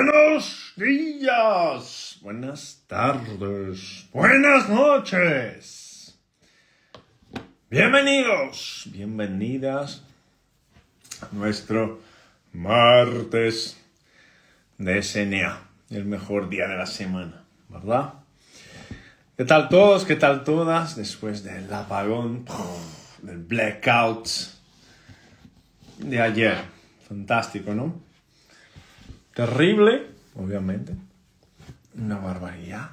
Buenos días, buenas tardes, buenas noches. Bienvenidos, bienvenidas a nuestro martes de SNA, el mejor día de la semana, ¿verdad? ¿Qué tal todos? ¿Qué tal todas? Después del apagón, del blackout de ayer. Fantástico, ¿no? Terrible, obviamente. Una barbaridad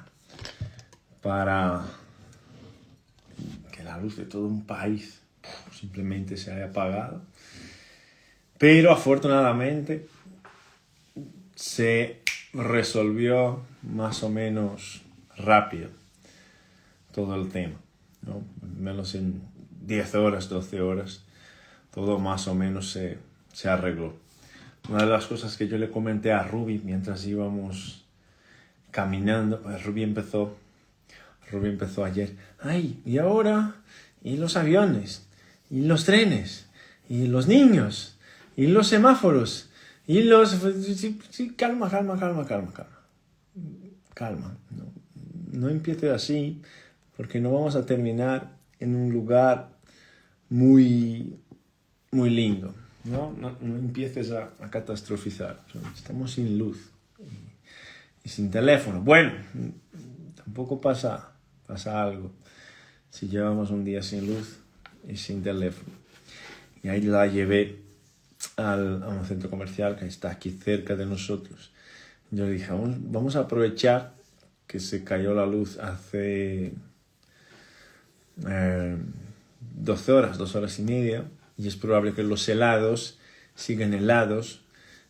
para que la luz de todo un país simplemente se haya apagado. Pero afortunadamente se resolvió más o menos rápido todo el tema, ¿no? Menos en 10 horas, 12 horas, todo más o menos se arregló. Una de las cosas que yo le comenté a Ruby mientras íbamos caminando, pues Ruby empezó ayer, ¡ay! ¿Y ahora? ¿Y los aviones? ¿Y los trenes? ¿Y los niños? ¿Y los semáforos? ¿Y los...? Sí, calma. Calma, no empieces así, porque no vamos a terminar en un lugar muy, muy lindo. No empieces a catastrofizar. Estamos sin luz y sin teléfono. Bueno, tampoco pasa algo si llevamos un día sin luz y sin teléfono. Y ahí la llevé a un centro comercial que está aquí cerca de nosotros. Yo le dije, vamos a aprovechar que se cayó la luz hace 12 horas, 2 horas y media, y es probable que los helados sigan helados,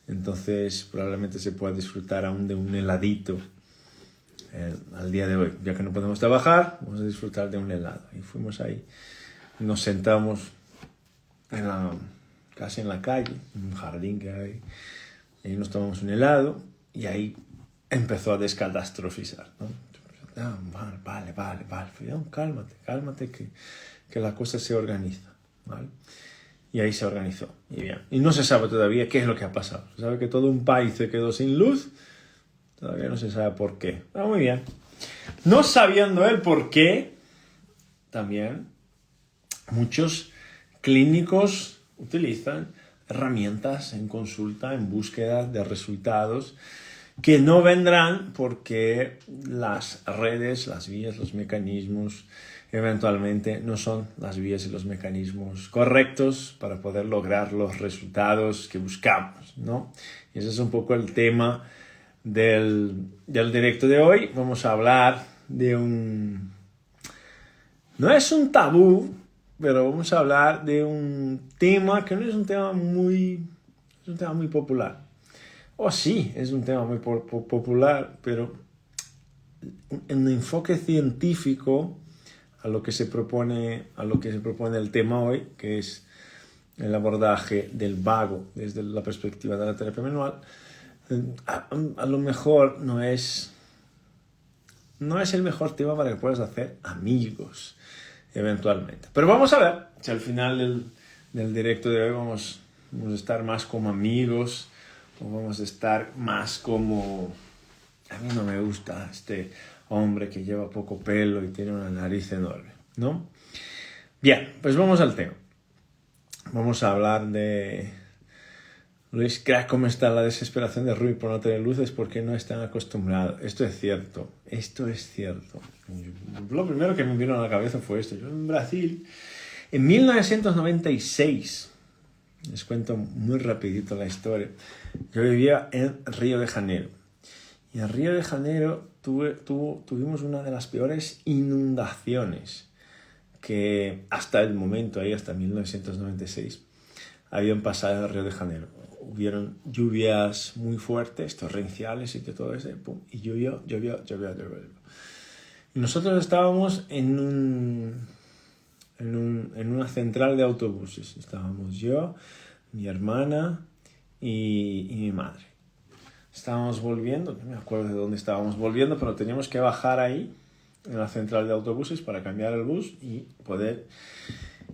entonces probablemente se pueda disfrutar aún de un heladito al día de hoy. Ya que no podemos trabajar, vamos a disfrutar de un helado. Y fuimos ahí, nos sentamos casi en la calle, en un jardín que hay, y ahí nos tomamos un helado, y ahí empezó a descatastrofizar, ¿no? Vale. Cálmate, que la cosa se organiza, ¿vale? Y ahí se organizó, y bien. Y no se sabe todavía qué es lo que ha pasado. Se sabe que todo un país se quedó sin luz, todavía no se sabe por qué. Pero muy bien. No sabiendo el por qué, también muchos clínicos utilizan herramientas en consulta, en búsqueda de resultados, que no vendrán porque las redes, las vías, los mecanismos, eventualmente no son las vías y los mecanismos correctos para poder lograr los resultados que buscamos, ¿no? Y ese es un poco el tema del directo de hoy. Vamos a hablar de no es un tabú, pero vamos a hablar de un tema que no es un tema muy popular. Sí, es un tema muy popular, pero en un enfoque científico a lo que se propone el tema hoy, que es el abordaje del vago desde la perspectiva de la terapia manual, a lo mejor no es el mejor tema para que puedas hacer amigos eventualmente. Pero vamos a ver si al final del directo de hoy vamos a estar más como amigos, o vamos a estar más como... A mí no me gusta este hombre que lleva poco pelo y tiene una nariz enorme, ¿no? Bien, pues vamos al tema. Vamos a hablar de... Luis, ¿cómo está la desesperación de Rui por no tener luces? Porque no están acostumbrados. Esto es cierto. Lo primero que me vino a la cabeza fue esto. Yo en Brasil, en 1996... Les cuento muy rapidito la historia. Yo vivía en Río de Janeiro. Y en Río de Janeiro tuvimos una de las peores inundaciones que hasta el momento, hasta 1996, habían pasado en Río de Janeiro. Hubieron lluvias muy fuertes, torrenciales y todo eso. Y llovió. Y nosotros estábamos en una central de autobuses. Estábamos yo, mi hermana y mi madre. Estábamos volviendo, no me acuerdo de dónde estábamos volviendo, pero teníamos que bajar ahí, en la central de autobuses, para cambiar el bus y poder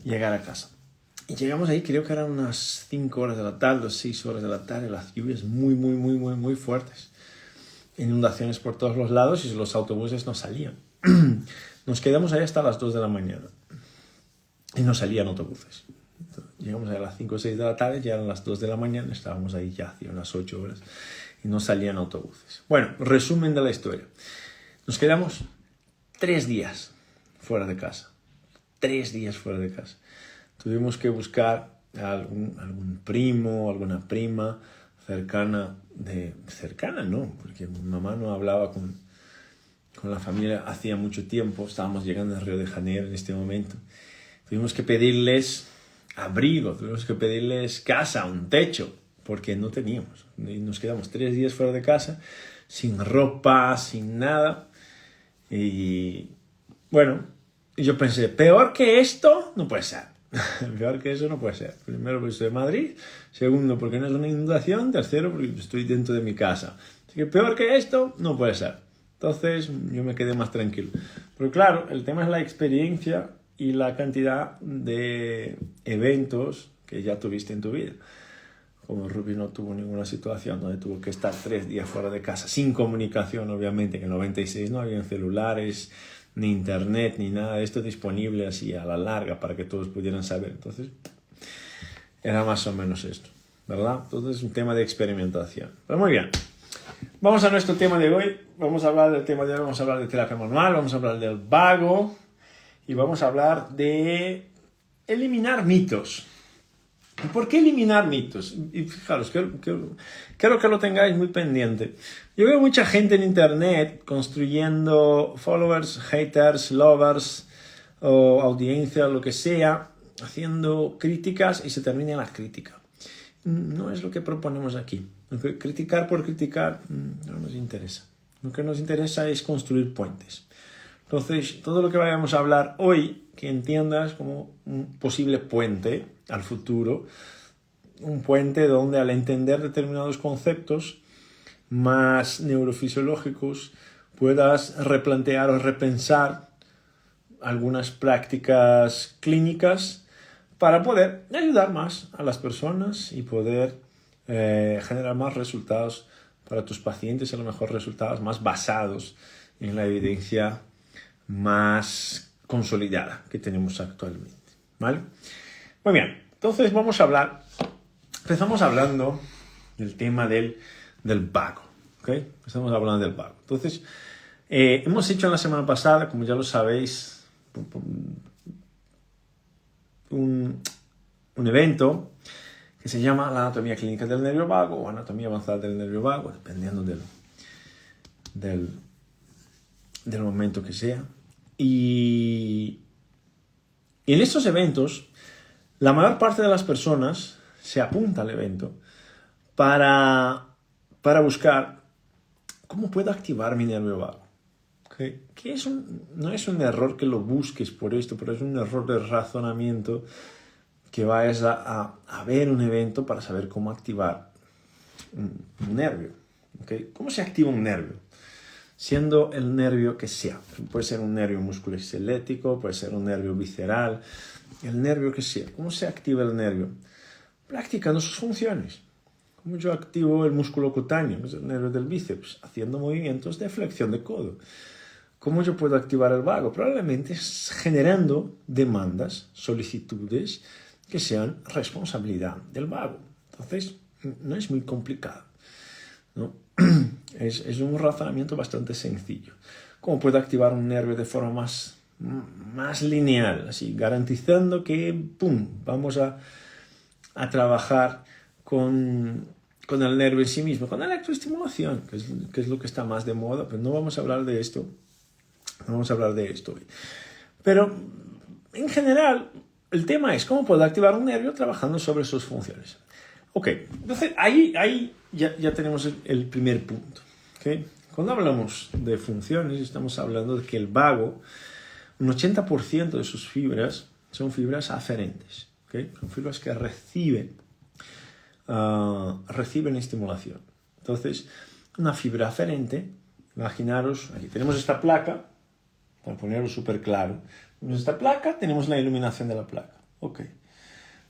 llegar a casa. Y llegamos ahí, creo que eran unas 5 horas de la tarde o 6 horas de la tarde, las lluvias muy fuertes. Inundaciones por todos los lados y los autobuses no salían. Nos quedamos ahí hasta las 2 de la mañana y no salían autobuses. Entonces, llegamos ahí a las 5 o 6 de la tarde, ya eran las 2 de la mañana, estábamos ahí ya hacía unas 8 horas y no salían autobuses. Bueno, resumen de la historia. Nos quedamos 3 días fuera de casa. 3 días fuera de casa. Tuvimos que buscar a algún primo, alguna prima cercana no, porque mi mamá no hablaba con la familia hacía mucho tiempo, estábamos llegando a Río de Janeiro en este momento. Tuvimos que pedirles abrigo, tuvimos que pedirles casa, un techo, porque no teníamos. Y nos quedamos 3 días fuera de casa, sin ropa, sin nada. Y bueno, yo pensé, peor que esto no puede ser. Peor que eso no puede ser. Primero, porque estoy de Madrid. Segundo, porque no es una inundación. Tercero, porque estoy dentro de mi casa. Así que peor que esto no puede ser. Entonces, yo me quedé más tranquilo. Pero claro, el tema es la experiencia y la cantidad de eventos que ya tuviste en tu vida. Como Ruby no tuvo ninguna situación donde tuvo que estar 3 días fuera de casa, sin comunicación, obviamente, que en el 96 no había celulares, ni internet, ni nada de esto disponible así a la larga para que todos pudieran saber. Entonces, era más o menos esto, ¿verdad? Entonces, es un tema de experimentación. Pero muy bien. Vamos a nuestro tema de hoy. Vamos a hablar del tema de hoy, vamos a hablar de terapia manual, vamos a hablar del vago y vamos a hablar de eliminar mitos. ¿Por qué eliminar mitos? Y fijaros, quiero que lo tengáis muy pendiente. Yo veo mucha gente en internet construyendo followers, haters, lovers o audiencia, lo que sea, haciendo críticas y se termina en la crítica. No es lo que proponemos aquí. Criticar por criticar no nos interesa. Lo que nos interesa es construir puentes. Entonces, todo lo que vayamos a hablar hoy, que entiendas como un posible puente al futuro, un puente donde al entender determinados conceptos más neurofisiológicos puedas replantear o repensar algunas prácticas clínicas para poder ayudar más a las personas y poder generar más resultados para tus pacientes, a lo mejor resultados más basados en la evidencia más consolidada que tenemos actualmente, ¿vale? Muy bien, entonces empezamos hablando del tema del vago, ¿ok? Empezamos hablando del vago. Entonces, hemos hecho en la semana pasada, como ya lo sabéis, un evento que se llama la anatomía clínica del nervio vago o anatomía avanzada del nervio vago, dependiendo del momento que sea. Y en estos eventos, la mayor parte de las personas se apunta al evento para buscar cómo puedo activar mi nervio vago. ¿Okay? No es un error que lo busques por esto, pero es un error de razonamiento que vayas a ver un evento para saber cómo activar un nervio. ¿Okay? ¿Cómo se activa un nervio? Siendo el nervio que sea. Puede ser un nervio musculoesquelético, puede ser un nervio visceral, el nervio que sea. ¿Cómo se activa el nervio? Practicando sus funciones. Como yo activo el músculo cutáneo, que es el nervio del bíceps, haciendo movimientos de flexión de codo. ¿Cómo yo puedo activar el vago? Probablemente generando demandas, solicitudes que sean responsabilidad del vago. Entonces, no es muy complicado, ¿no? Es un razonamiento bastante sencillo. ¿Cómo puedo activar un nervio de forma más lineal? Así, garantizando que, vamos a trabajar con el nervio en sí mismo, con la electroestimulación, que es lo que está más de moda, pero no vamos a hablar de esto. No vamos a hablar de esto hoy. Pero, en general, el tema es cómo puedo activar un nervio trabajando sobre sus funciones. Ok, entonces ahí ya tenemos el primer punto. ¿Okay? Cuando hablamos de funciones, estamos hablando de que el vago, un 80% de sus fibras son fibras aferentes. ¿Okay? Son fibras que reciben estimulación. Entonces, una fibra aferente, imaginaros, aquí tenemos esta placa, para ponerlo súper claro. Tenemos esta placa, tenemos la iluminación de la placa. Ok.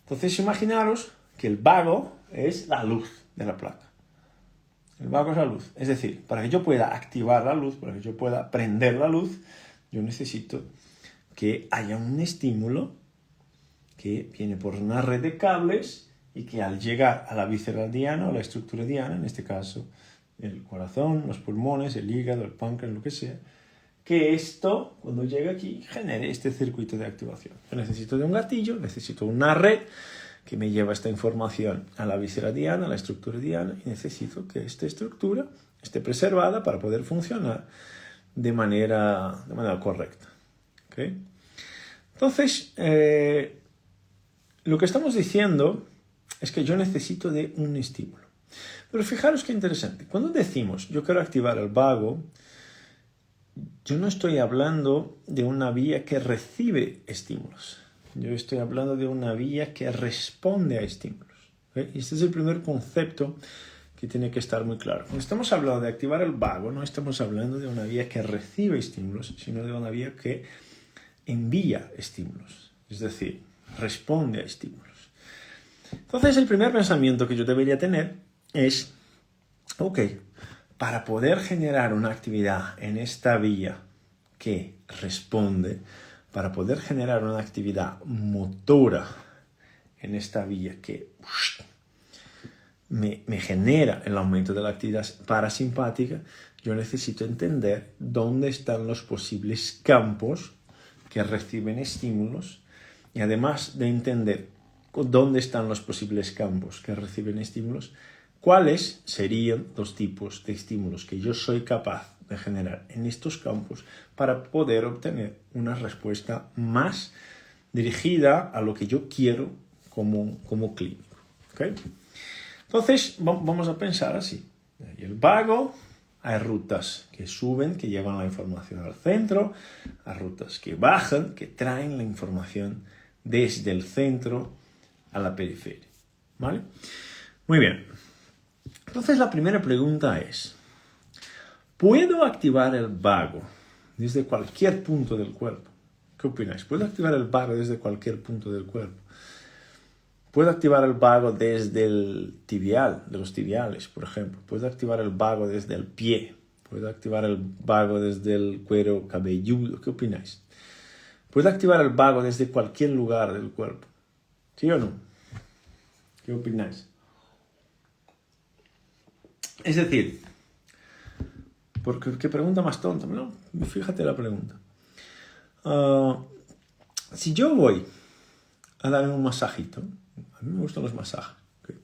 Entonces imaginaros que el vago es la luz de la placa. El vago es la luz. Es decir, para que yo pueda activar la luz, para que yo pueda prender la luz, yo necesito que haya un estímulo que viene por una red de cables y que al llegar a la víscera diana o la estructura diana, en este caso el corazón, los pulmones, el hígado, el páncreas, lo que sea, que esto, cuando llegue aquí, genere este circuito de activación. Yo necesito de un gatillo, necesito una red que me lleva esta información a la víscera diana, a la estructura diana, y necesito que esta estructura esté preservada para poder funcionar de manera correcta. ¿Okay? Entonces, lo que estamos diciendo es que yo necesito de un estímulo. Pero fijaros qué interesante. Cuando decimos yo quiero activar el vago, yo no estoy hablando de una vía que recibe estímulos. Yo estoy hablando de una vía que responde a estímulos. ¿Okay? Y este es el primer concepto que tiene que estar muy claro. Cuando estamos hablando de activar el vago, no estamos hablando de una vía que recibe estímulos, sino de una vía que envía estímulos. Es decir, responde a estímulos. Entonces, el primer pensamiento que yo debería tener es, ok, para poder generar una actividad en esta vía que responde, para poder generar una actividad motora en esta vía que me genera el aumento de la actividad parasimpática, yo necesito entender dónde están los posibles campos que reciben estímulos y además de entender dónde están los posibles campos que reciben estímulos, cuáles serían los tipos de estímulos que yo soy capaz de generar en estos campos para poder obtener una respuesta más dirigida a lo que yo quiero como clínico. ¿Okay? Entonces, vamos a pensar así. En el vago hay rutas que suben, que llevan la información al centro, hay rutas que bajan, que traen la información desde el centro a la periferia. ¿Vale? Muy bien. Entonces, la primera pregunta es, ¿puedo activar el vago desde cualquier punto del cuerpo? ¿Qué opináis? ¿Puedo activar el vago desde cualquier punto del cuerpo? Puedo activar el vago desde el tibial, de los tibiales, por ejemplo. Puedo activar el vago desde el pie. Puedo activar el vago desde el cuero cabelludo. ¿Qué opináis? Puedo activar el vago desde cualquier lugar del cuerpo. ¿Sí o no? ¿Qué opináis? Es decir, porque qué pregunta más tonta, ¿no? Fíjate la pregunta. Si yo voy a darme un masajito, a mí me gustan los masajes, ¿okay?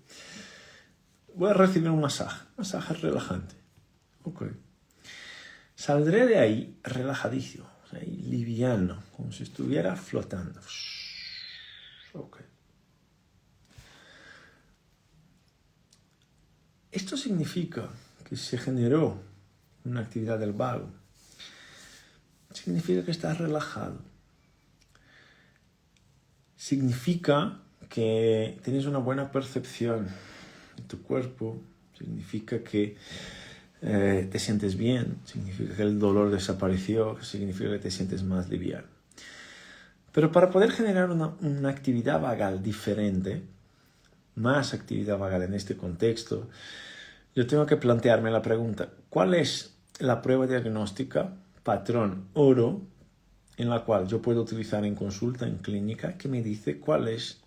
Voy a recibir un masaje relajante, ¿okay? Saldré de ahí relajadísimo, o sea, liviano, como si estuviera flotando, ¿okay? Esto significa que se generó una actividad del vago. Significa que estás relajado. Significa que tienes una buena percepción de tu cuerpo. Significa que te sientes bien. Significa que el dolor desapareció. Significa que te sientes más liviano. Pero para poder generar una actividad vagal diferente, más actividad vagal en este contexto, yo tengo que plantearme la pregunta, ¿cuál es la prueba diagnóstica, patrón oro, en la cual yo puedo utilizar en consulta, en clínica, que me dice cuál es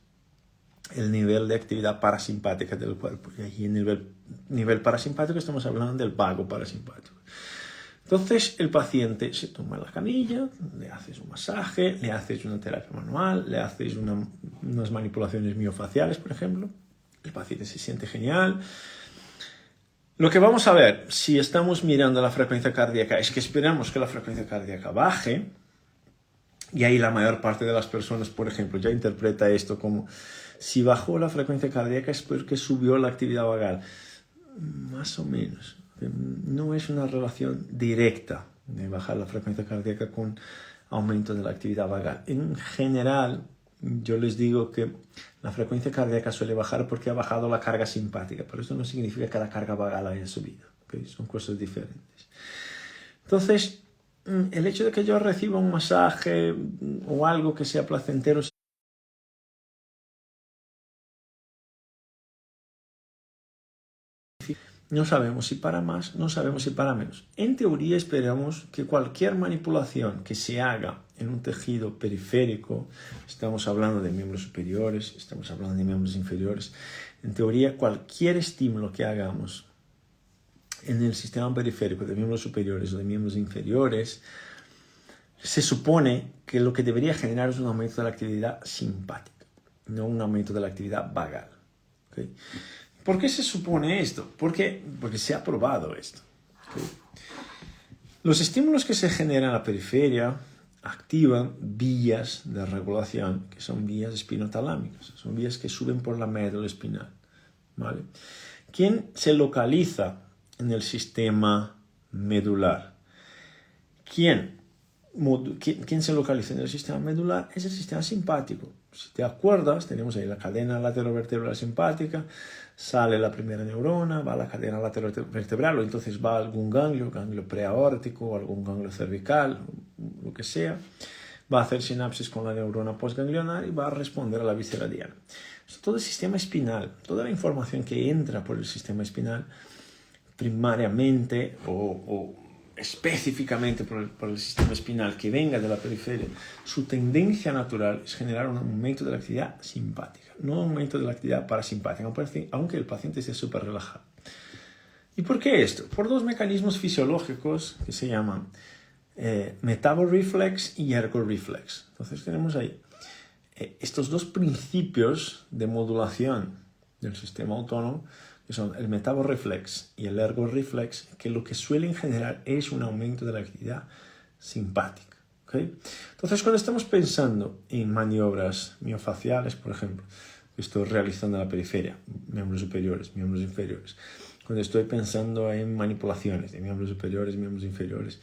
el nivel de actividad parasimpática del cuerpo? Y ahí en el nivel parasimpático estamos hablando del vago parasimpático. Entonces el paciente se toma la camilla, le haces un masaje, le haces una terapia manual, le haces unas manipulaciones miofaciales, por ejemplo. El paciente se siente genial. Lo que vamos a ver, si estamos mirando la frecuencia cardíaca, es que esperamos que la frecuencia cardíaca baje. Y ahí la mayor parte de las personas, por ejemplo, ya interpreta esto como si bajó la frecuencia cardíaca es porque subió la actividad vagal. Más o menos. No es una relación directa de bajar la frecuencia cardíaca con aumento de la actividad vagal. En general, yo les digo que la frecuencia cardíaca suele bajar porque ha bajado la carga simpática, pero eso no significa que la carga vagal haya subido, ¿okay? Son cosas diferentes. Entonces, el hecho de que yo reciba un masaje o algo que sea placentero no sabemos si para más, no sabemos si para menos. En teoría esperamos que cualquier manipulación que se haga en un tejido periférico, estamos hablando de miembros superiores, estamos hablando de miembros inferiores, en teoría cualquier estímulo que hagamos en el sistema periférico de miembros superiores o de miembros inferiores, se supone que lo que debería generar es un aumento de la actividad simpática, no un aumento de la actividad vagal. ¿Okay? ¿Por qué se supone esto? Porque se ha probado esto. ¿Okay? Los estímulos que se generan en la periferia activan vías de regulación, que son vías espinotalámicas, son vías que suben por la médula espinal. ¿Vale? ¿Quién se localiza en el sistema medular? ¿Quién se localiza en el sistema medular? Es el sistema simpático. Si te acuerdas, tenemos ahí la cadena laterovertebral simpática, sale la primera neurona, va a la cadena laterovertebral, o entonces va a algún ganglio preaórtico, o algún ganglio cervical, lo que sea, va a hacer sinapsis con la neurona postganglionar y va a responder a la víscera diana. Todo el sistema espinal, toda la información que entra por el sistema espinal, primariamente o específicamente por el sistema espinal que venga de la periferia, su tendencia natural es generar un aumento de la actividad simpática, no un aumento de la actividad parasimpática, aunque el paciente esté súper relajado. ¿Y por qué esto? Por dos mecanismos fisiológicos que se llaman metaboreflex y ergoreflex. Entonces tenemos ahí estos dos principios de modulación del sistema autónomo, que son el metaboreflex y el ergoreflex, que lo que suelen generar es un aumento de la actividad simpática. ¿Okay? Entonces, cuando estamos pensando en maniobras miofaciales, por ejemplo, que estoy realizando en la periferia, miembros superiores, miembros inferiores, cuando estoy pensando en manipulaciones de miembros superiores, miembros inferiores,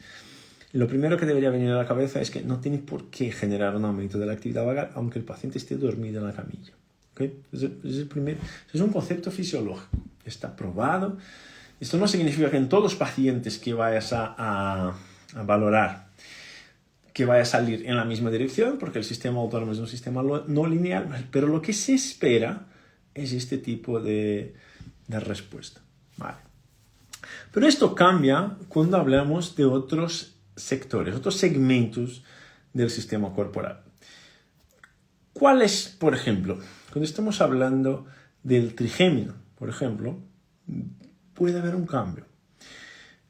lo primero que debería venir a la cabeza es que no tiene por qué generar un aumento de la actividad vagal, aunque el paciente esté dormido en la camilla. ¿Okay? Es un concepto fisiológico, está probado. Esto no significa que en todos los pacientes que vayas a valorar que vaya a salir en la misma dirección, porque el sistema autónomo es un sistema no lineal, pero lo que se espera es este tipo de respuesta. Vale. Pero esto cambia cuando hablamos de otros sectores, otros segmentos del sistema corporal. ¿Cuáles, por ejemplo? Cuando estamos hablando del trigémino, por ejemplo, puede haber un cambio.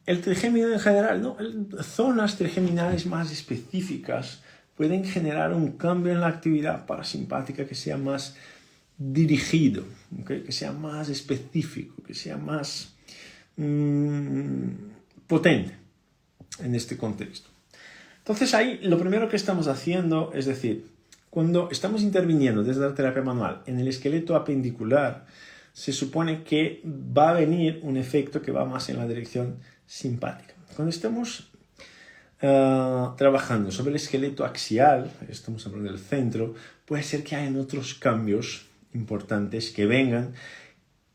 El trigémino en general, ¿no? Zonas trigeminales más específicas pueden generar un cambio en la actividad parasimpática que sea más dirigido, ¿okay? Que sea más específico, que sea más potente en este contexto. Entonces ahí lo primero que estamos haciendo, es decir, cuando estamos interviniendo desde la terapia manual en el esqueleto apendicular, se supone que va a venir un efecto que va más en la dirección simpática. Cuando estamos trabajando sobre el esqueleto axial, estamos hablando del centro, puede ser que hayan otros cambios importantes que vengan,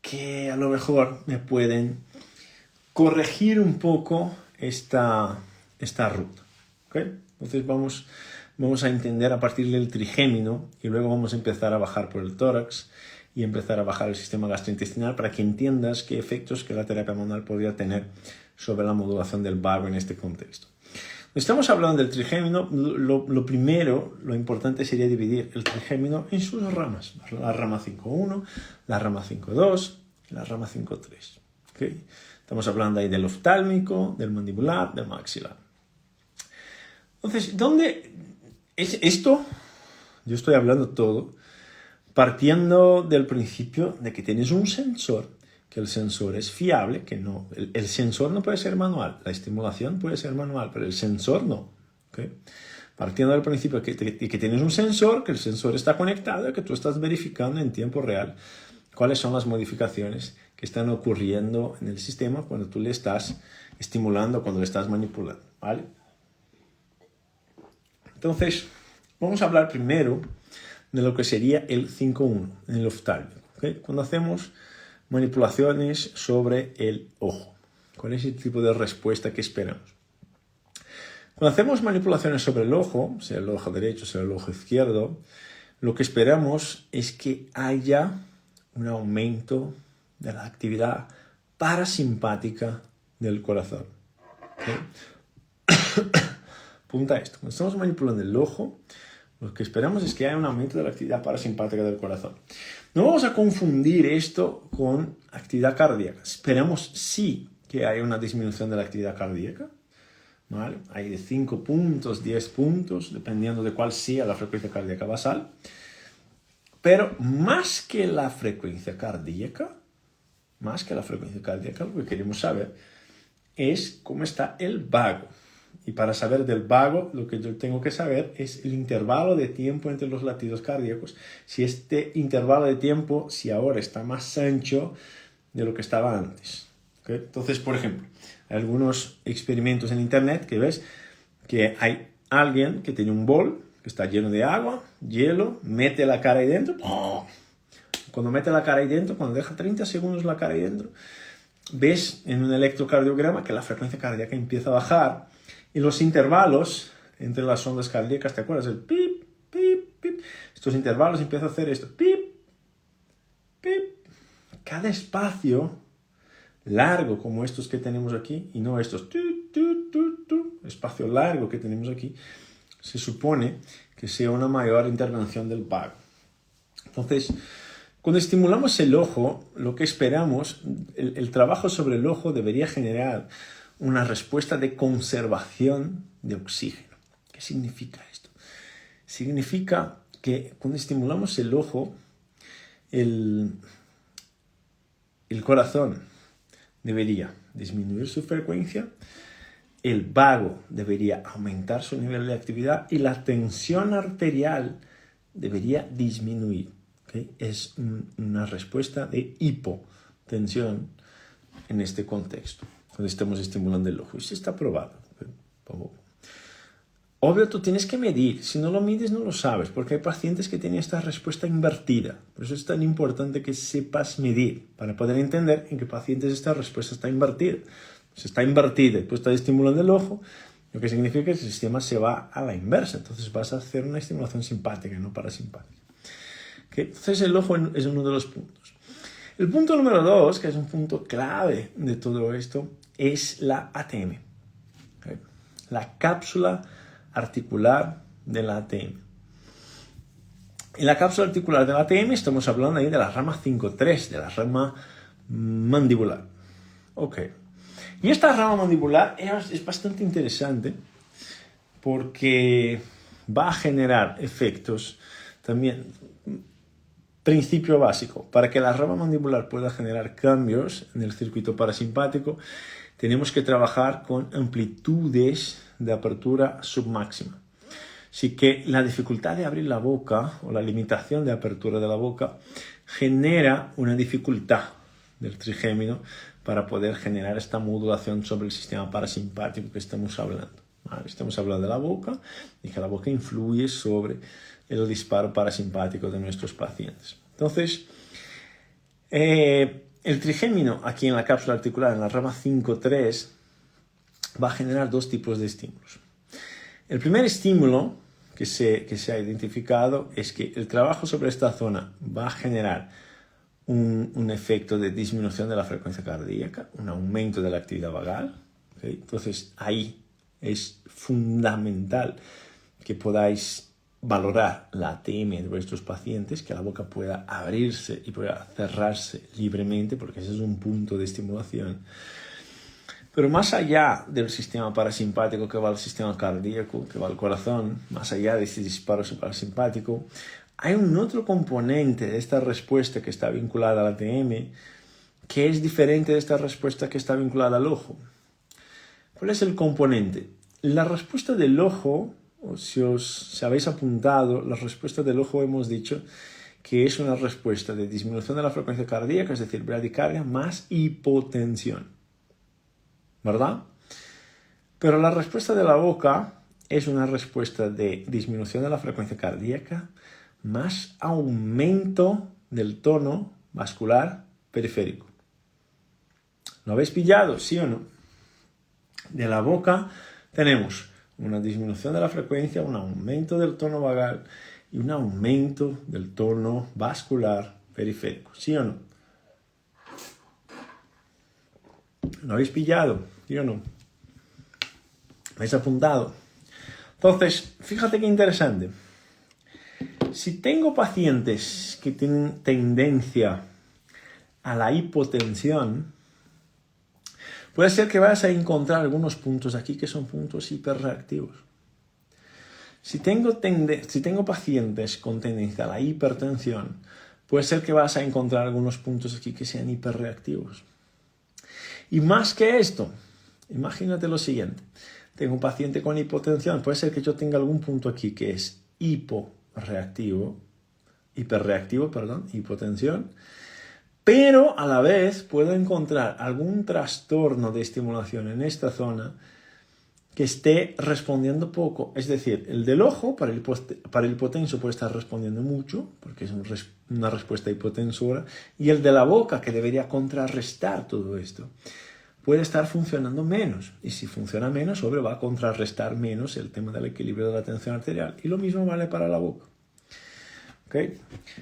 que a lo mejor me pueden corregir un poco esta ruta. ¿Okay? Entonces vamos a entender a partir del trigémino y luego vamos a empezar a bajar por el tórax y empezar a bajar el sistema gastrointestinal para que entiendas qué efectos que la terapia manual podría tener sobre la modulación del vago en este contexto. Estamos hablando del trigémino, lo primero, lo importante sería dividir el trigémino en sus ramas. La rama 5.1, la rama 5.2 y la rama 5.3. ¿Okay? Estamos hablando ahí del oftálmico, del mandibular, del maxilar. Entonces, ¿dónde es esto? Yo estoy hablando todo partiendo del principio de que tienes un sensor, que el sensor es fiable, que no, el sensor no puede ser manual, la estimulación puede ser manual, pero el sensor no. ¿Okay? Partiendo del principio que tienes un sensor, que el sensor está conectado y que tú estás verificando en tiempo real cuáles son las modificaciones que están ocurriendo en el sistema cuando tú le estás estimulando, cuando le estás manipulando. ¿Vale? Entonces, vamos a hablar primero de lo que sería el 5.1, en el oftálmico. ¿Okay? Cuando hacemos manipulaciones sobre el ojo, ¿cuál es el tipo de respuesta que esperamos? Cuando hacemos manipulaciones sobre el ojo, sea el ojo derecho, sea el ojo izquierdo, lo que esperamos es que haya un aumento de la actividad parasimpática del corazón. ¿Okay? Apunta esto. Cuando estamos manipulando el ojo, lo que esperamos es que haya un aumento de la actividad parasimpática del corazón. No vamos a confundir esto con actividad cardíaca. Esperamos sí que haya una disminución de la actividad cardíaca. ¿Vale? Hay de 5 puntos, 10 puntos, dependiendo de cuál sea la frecuencia cardíaca basal. Pero más que la frecuencia cardíaca, lo que queremos saber es cómo está el vago. Y para saber del vago, lo que yo tengo que saber es el intervalo de tiempo entre los latidos cardíacos. Si este intervalo de tiempo, si ahora está más ancho de lo que estaba antes. ¿Okay? Entonces, por ejemplo, hay algunos experimentos en internet que ves que hay alguien que tiene un bol que está lleno de agua, hielo, mete la cara ahí dentro. Cuando mete la cara ahí dentro, cuando deja 30 segundos la cara ahí dentro, ves en un electrocardiograma que la frecuencia cardíaca empieza a bajar y los intervalos entre las ondas cardíacas, ¿te acuerdas? El pip, pip, pip. Estos intervalos empiezan a hacer esto, pip, pip. Cada espacio largo como estos que tenemos aquí y no estos espacio largo que tenemos aquí, se supone que sea una mayor intervención del vago. Entonces, cuando estimulamos el ojo, lo que esperamos, el trabajo sobre el ojo debería generar una respuesta de conservación de oxígeno. ¿Qué significa esto? Significa que cuando estimulamos el ojo, el corazón debería disminuir su frecuencia, el vago debería aumentar su nivel de actividad y la tensión arterial debería disminuir. ¿Okay? Es una respuesta de hipotensión en este contexto, cuando estamos estimulando el ojo. Eso está probado. Obvio, tú tienes que medir. Si no lo mides, no lo sabes, porque hay pacientes que tienen esta respuesta invertida. Por eso es tan importante que sepas medir, para poder entender en qué pacientes esta respuesta está invertida. Si está invertida y tú estás estimulando el ojo, lo que significa que el sistema se va a la inversa. Entonces vas a hacer una estimulación simpática, no parasimpática. ¿Okay? Entonces el ojo es uno de los puntos. El punto número 2, que es un punto clave de todo esto, es la ATM. ¿Okay? La cápsula articular de la ATM. En la cápsula articular de la ATM estamos hablando ahí de la rama 5.3, de la rama mandibular. Ok. Y esta rama mandibular es bastante interesante porque va a generar efectos también. Principio básico. Para que la rama mandibular pueda generar cambios en el circuito parasimpático, tenemos que trabajar con amplitudes de apertura submáxima. Así que la dificultad de abrir la boca o la limitación de apertura de la boca genera una dificultad del trigémino para poder generar esta modulación sobre el sistema parasimpático que estamos hablando. ¿Vale? Estamos hablando de la boca y que la boca influye sobre el disparo parasimpático de nuestros pacientes. Entonces, el trigémino aquí en la cápsula articular, en la rama 5.3, va a generar dos tipos de estímulos. El primer estímulo que se ha identificado es que el trabajo sobre esta zona va a generar un efecto de disminución de la frecuencia cardíaca, un aumento de la actividad vagal. ¿Okay? Entonces, ahí es fundamental que podáis valorar la ATM de vuestros pacientes, que la boca pueda abrirse y pueda cerrarse libremente, porque ese es un punto de estimulación. Pero más allá del sistema parasimpático que va al sistema cardíaco, que va al corazón, más allá de este disparo parasimpático, hay un otro componente de esta respuesta que está vinculada al ATM, que es diferente de esta respuesta que está vinculada al ojo. ¿Cuál es el componente? La respuesta del ojo, o si habéis apuntado, la respuesta del ojo hemos dicho que es una respuesta de disminución de la frecuencia cardíaca, es decir, bradicardia más hipotensión, ¿verdad? Pero la respuesta de la boca es una respuesta de disminución de la frecuencia cardíaca más aumento del tono vascular periférico. ¿Lo habéis pillado? ¿Sí o no? De la boca tenemos una disminución de la frecuencia, un aumento del tono vagal y un aumento del tono vascular periférico. ¿Sí o no? ¿Lo habéis pillado? ¿Sí o no? ¿Lo habéis apuntado? Entonces, fíjate qué interesante. Si tengo pacientes que tienen tendencia a la hipotensión, puede ser que vayas a encontrar algunos puntos aquí que son puntos hiperreactivos. Si tengo pacientes con tendencia a la hipertensión, puede ser que vas a encontrar algunos puntos aquí que sean hiperreactivos. Y más que esto, imagínate lo siguiente. Tengo un paciente con hipotensión, puede ser que yo tenga algún punto aquí que es hiperreactivo, hipotensión, pero a la vez puedo encontrar algún trastorno de estimulación en esta zona que esté respondiendo poco. Es decir, el del ojo para el hipotenso puede estar respondiendo mucho, porque es una respuesta hipotensora, y el de la boca, que debería contrarrestar todo esto, puede estar funcionando menos. Y si funciona menos, obvio, va a contrarrestar menos el tema del equilibrio de la tensión arterial. Y lo mismo vale para la boca. ¿Okay?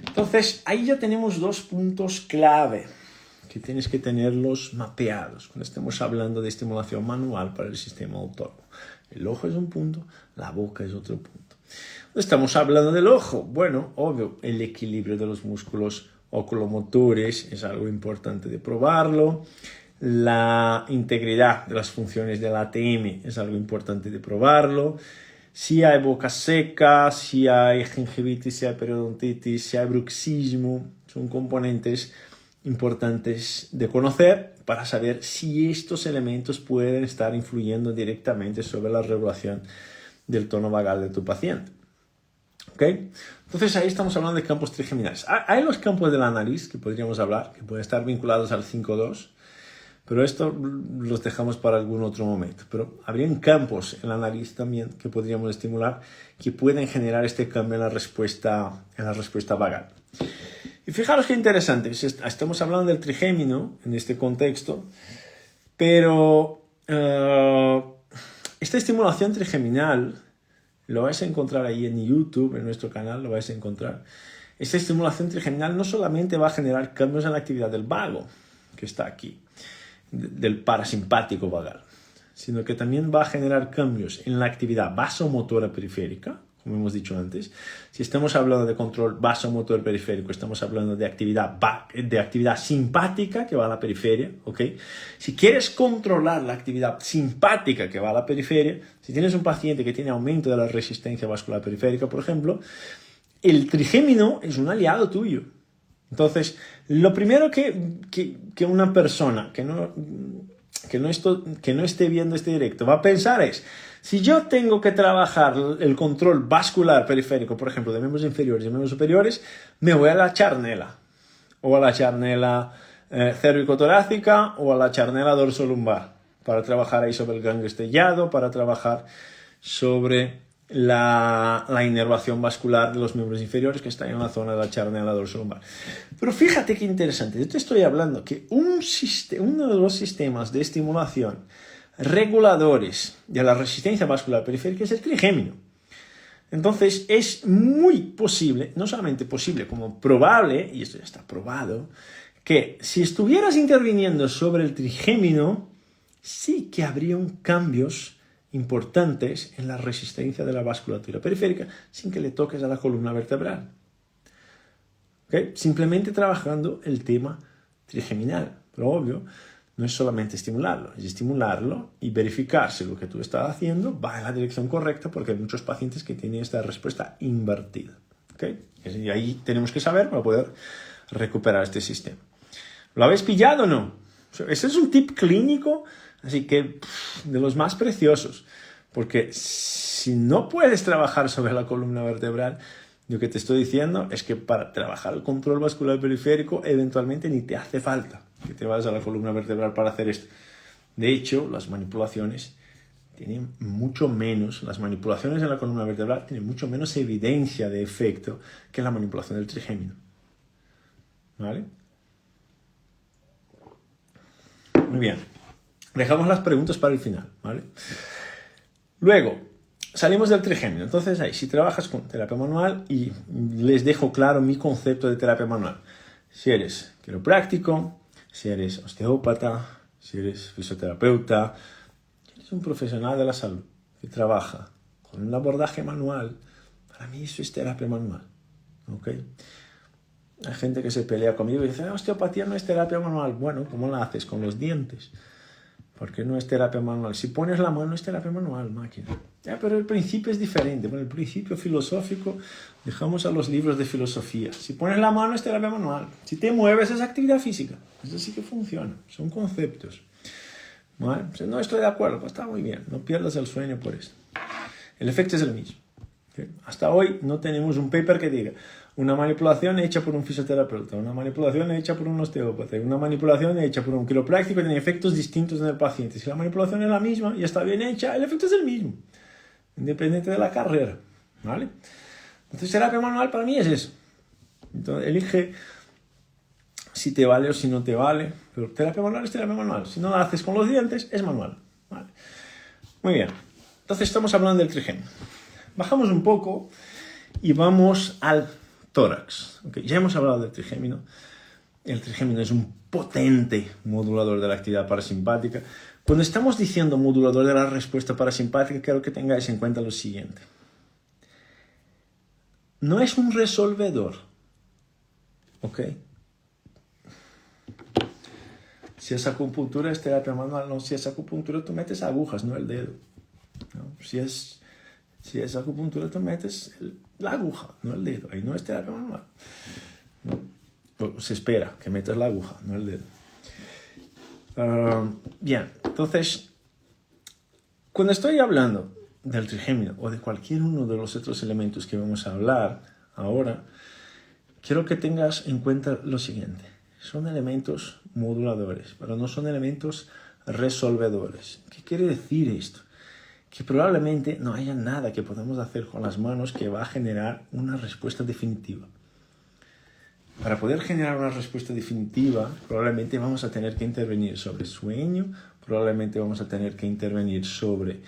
Entonces, ahí ya tenemos dos puntos clave que tienes que tenerlos mapeados cuando estemos hablando de estimulación manual para el sistema autónomo. El ojo es un punto, la boca es otro punto. Estamos hablando del ojo. Bueno, obvio, el equilibrio de los músculos oculomotores es algo importante de probarlo. La integridad de las funciones del ATM es algo importante de probarlo. Si hay boca seca, si hay gingivitis, si hay periodontitis, si hay bruxismo, son componentes importantes de conocer para saber si estos elementos pueden estar influyendo directamente sobre la regulación del tono vagal de tu paciente. ¿Okay? Entonces ahí estamos hablando de campos trigeminales. Hay los campos de la nariz que podríamos hablar, que pueden estar vinculados al 5-2, pero esto los dejamos para algún otro momento. Pero habrían campos en la nariz también que podríamos estimular que pueden generar este cambio en la respuesta vagal. Y fijaros qué interesante, estamos hablando del trigémino en este contexto, pero esta estimulación trigeminal lo vais a encontrar ahí en YouTube, en nuestro canal, lo vais a encontrar. Esta estimulación trigeminal no solamente va a generar cambios en la actividad del vago, que está aquí, del parasimpático vagal, sino que también va a generar cambios en la actividad vasomotora periférica, como hemos dicho antes. Si estamos hablando de control vasomotor periférico, estamos hablando de actividad simpática que va a la periferia, ¿ok? Si quieres controlar la actividad simpática que va a la periferia, si tienes un paciente que tiene aumento de la resistencia vascular periférica, por ejemplo, el trigémino es un aliado tuyo. Entonces, lo primero que una persona que no esté viendo este directo va a pensar es: si yo tengo que trabajar el control vascular periférico, por ejemplo, de miembros inferiores y miembros superiores, me voy a la charnela, o a la charnela cérvico-torácica, o a la charnela dorsolumbar, para trabajar ahí sobre el ganglio estellado, para trabajar sobre la inervación vascular de los miembros inferiores que está en la zona de la charnela dorsolumbar. Pero fíjate qué interesante, yo te estoy hablando que uno de los sistemas de estimulación reguladores de la resistencia vascular periférica es el trigémino. Entonces es muy posible, no solamente posible, como probable, y esto ya está probado, que si estuvieras interviniendo sobre el trigémino, sí que habrían cambios importantes en la resistencia de la vasculatura periférica sin que le toques a la columna vertebral. ¿Okay? Simplemente trabajando el tema trigeminal. Pero obvio, no es solamente estimularlo, es estimularlo y verificar si lo que tú estás haciendo va en la dirección correcta, porque hay muchos pacientes que tienen esta respuesta invertida. ¿Okay? Y ahí tenemos que saber para poder recuperar este sistema. ¿Lo habéis pillado o no? Este es un tip clínico, así que de los más preciosos, porque si no puedes trabajar sobre la columna vertebral, lo que te estoy diciendo es que para trabajar el control vascular periférico eventualmente ni te hace falta que te vayas a la columna vertebral para hacer esto. De hecho, las manipulaciones en la columna vertebral tienen mucho menos evidencia de efecto que la manipulación del trigémino. ¿Vale? Muy bien. Dejamos las preguntas para el final, ¿vale? Luego, salimos del trigémino. Entonces, ahí, si trabajas con terapia manual, y les dejo claro mi concepto de terapia manual. Si eres quiropráctico, si eres osteópata, si eres fisioterapeuta, si eres un profesional de la salud que trabaja con un abordaje manual, para mí eso es terapia manual. ¿Ok? Hay gente que se pelea conmigo y dice, osteopatía no es terapia manual. Bueno, ¿cómo la haces? Con los dientes. Porque no es terapia manual. Si pones la mano es terapia manual, máquina. Ya, pero el principio es diferente. Bueno, el principio filosófico dejamos a los libros de filosofía. Si pones la mano es terapia manual. Si te mueves es actividad física. Eso sí que funciona. Son conceptos. ¿Vale? Si no estoy de acuerdo, pues está muy bien. No pierdas el sueño por esto. El efecto es el mismo. ¿Sí? Hasta hoy no tenemos un paper que diga una manipulación hecha por un fisioterapeuta, una manipulación hecha por un osteópata, una manipulación hecha por un quiropráctico tiene efectos distintos en el paciente. Si la manipulación es la misma y está bien hecha, el efecto es el mismo, independiente de la carrera. ¿Vale? Entonces, terapia manual para mí es eso. Entonces, elige si te vale o si no te vale. Pero terapia manual es terapia manual. Si no la haces con los dientes, es manual. ¿Vale? Muy bien. Entonces, estamos hablando del trigémino. Bajamos un poco y vamos al tórax. Okay, ya hemos hablado del trigémino. El trigémino es un potente modulador de la actividad parasimpática. Cuando estamos diciendo modulador de la respuesta parasimpática, quiero que tengáis en cuenta lo siguiente. No es un resolvedor. ¿Ok? Si es acupuntura, es terapia manual. No, si es acupuntura, tú metes agujas, no el dedo. ¿No? Si es acupuntura, tú metes la aguja, no el dedo. Ahí no es terapia manual. ¿No? Se espera que metas la aguja, no el dedo. Bien, entonces, cuando estoy hablando del trigémino o de cualquier uno de los otros elementos que vamos a hablar ahora, quiero que tengas en cuenta lo siguiente. Son elementos moduladores, pero no son elementos resolvedores. ¿Qué quiere decir esto? Que probablemente no haya nada que podamos hacer con las manos que va a generar una respuesta definitiva. Para poder generar una respuesta definitiva, probablemente vamos a tener que intervenir sobre sueño, probablemente vamos a tener que intervenir sobre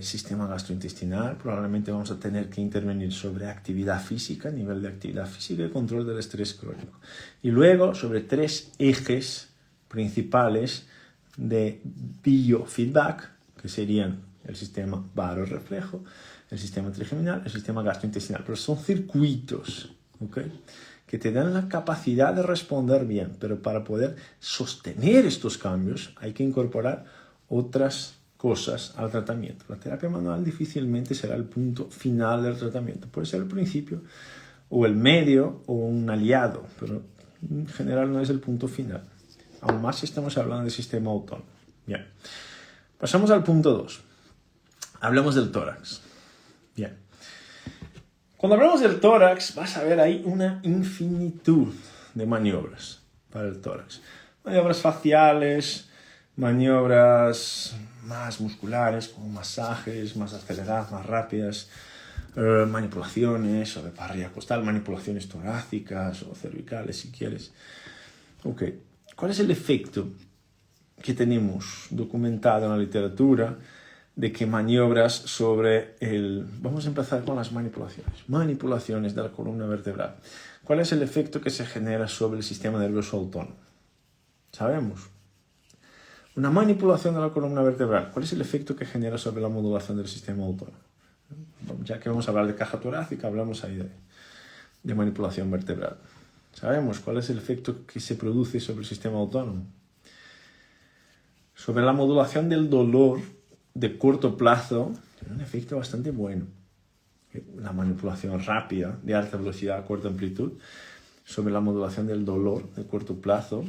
sistema gastrointestinal, probablemente vamos a tener que intervenir sobre actividad física, nivel de actividad física y control del estrés crónico. Y luego sobre 3 ejes principales de biofeedback, que serían el sistema barorreflejo, el sistema trigeminal, el sistema gastrointestinal. Pero son circuitos, ¿ok?, que te dan la capacidad de responder bien. Pero para poder sostener estos cambios hay que incorporar otras cosas al tratamiento. La terapia manual difícilmente será el punto final del tratamiento. Puede ser el principio, o el medio, o un aliado, pero en general no es el punto final. Aún más si estamos hablando del sistema autónomo. Bien. Pasamos al punto 2. Hablamos del tórax. Bien. Cuando hablamos del tórax, vas a ver ahí una infinitud de maniobras para el tórax. Maniobras faciales, maniobras más musculares, como masajes, más aceleradas, más rápidas, manipulaciones sobre parrilla costal, manipulaciones torácicas o cervicales, si quieres. Ok. ¿Cuál es el efecto que tenemos documentado en la literatura de que maniobras sobre el... Vamos a empezar con las manipulaciones. Manipulaciones de la columna vertebral. ¿Cuál es el efecto que se genera sobre el sistema nervioso autónomo? Sabemos. Una manipulación de la columna vertebral. ¿Cuál es el efecto que genera sobre la modulación del sistema autónomo? Ya que vamos a hablar de caja torácica, hablamos ahí de manipulación vertebral. Sabemos cuál es el efecto que se produce sobre el sistema autónomo. Sobre la modulación del dolor de corto plazo, tiene un efecto bastante bueno. La manipulación rápida de alta velocidad a corta amplitud sobre la modulación del dolor de corto plazo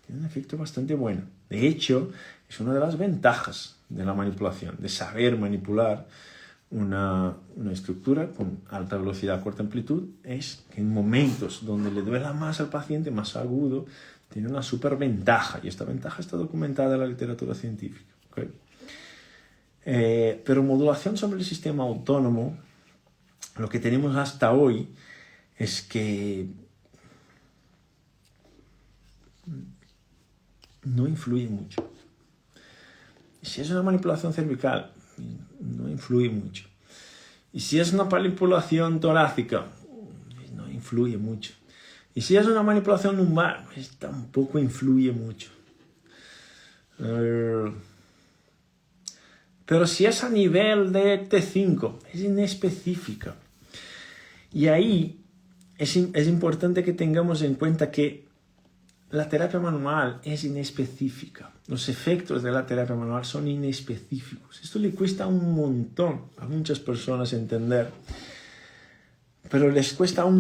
tiene un efecto bastante bueno. De hecho, es una de las ventajas de la manipulación, de saber manipular una estructura con alta velocidad a corta amplitud, es que en momentos donde le duela más al paciente, más agudo, tiene una super ventaja, y esta ventaja está documentada en la literatura científica. ¿Okay? Pero modulación sobre el sistema autónomo, lo que tenemos hasta hoy es que no influye mucho. Si es una manipulación cervical, no influye mucho. Y si es una manipulación torácica, no influye mucho. Y si es una manipulación lumbar, pues tampoco influye mucho. Pero si es a nivel de T5, es inespecífica. Y ahí es importante que tengamos en cuenta que la terapia manual es inespecífica. Los efectos de la terapia manual son inespecíficos. Esto le cuesta un montón a muchas personas entender, pero les cuesta un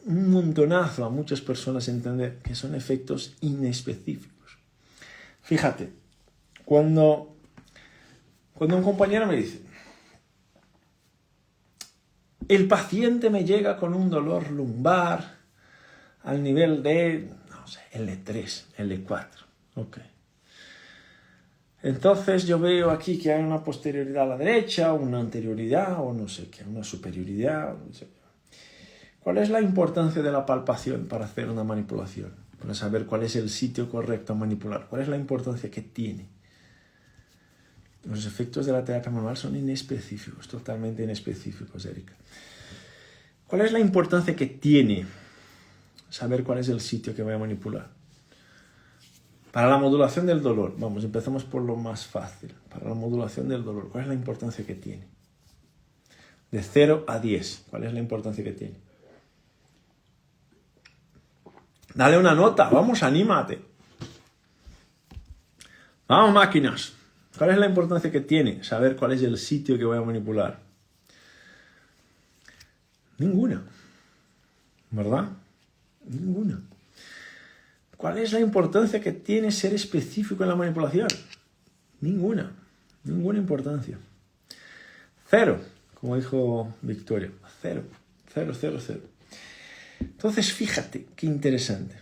montonazo a muchas personas entender que son efectos inespecíficos. Fíjate, cuando un compañero me dice, el paciente me llega con un dolor lumbar al nivel de, no sé, L3, L4. Ok. Entonces yo veo aquí que hay una posterioridad a la derecha, una anterioridad, o no sé qué, una superioridad. No sé. ¿Cuál es la importancia de la palpación para hacer una manipulación? Para saber cuál es el sitio correcto a manipular. ¿Cuál es la importancia que tiene? Los efectos de la terapia manual son inespecíficos, totalmente inespecíficos, Erika. ¿Cuál es la importancia que tiene saber cuál es el sitio que voy a manipular? Para la modulación del dolor, vamos, empezamos por lo más fácil. Para la modulación del dolor, ¿cuál es la importancia que tiene? De 0 a 10, ¿cuál es la importancia que tiene? Dale una nota, vamos, anímate. Vamos, máquinas. ¿Cuál es la importancia que tiene saber cuál es el sitio que voy a manipular? Ninguna. ¿Verdad? Ninguna. ¿Cuál es la importancia que tiene ser específico en la manipulación? Ninguna. Ninguna importancia. 0, como dijo Victoria. 0. 0, 0, 0. Entonces, fíjate, qué interesante.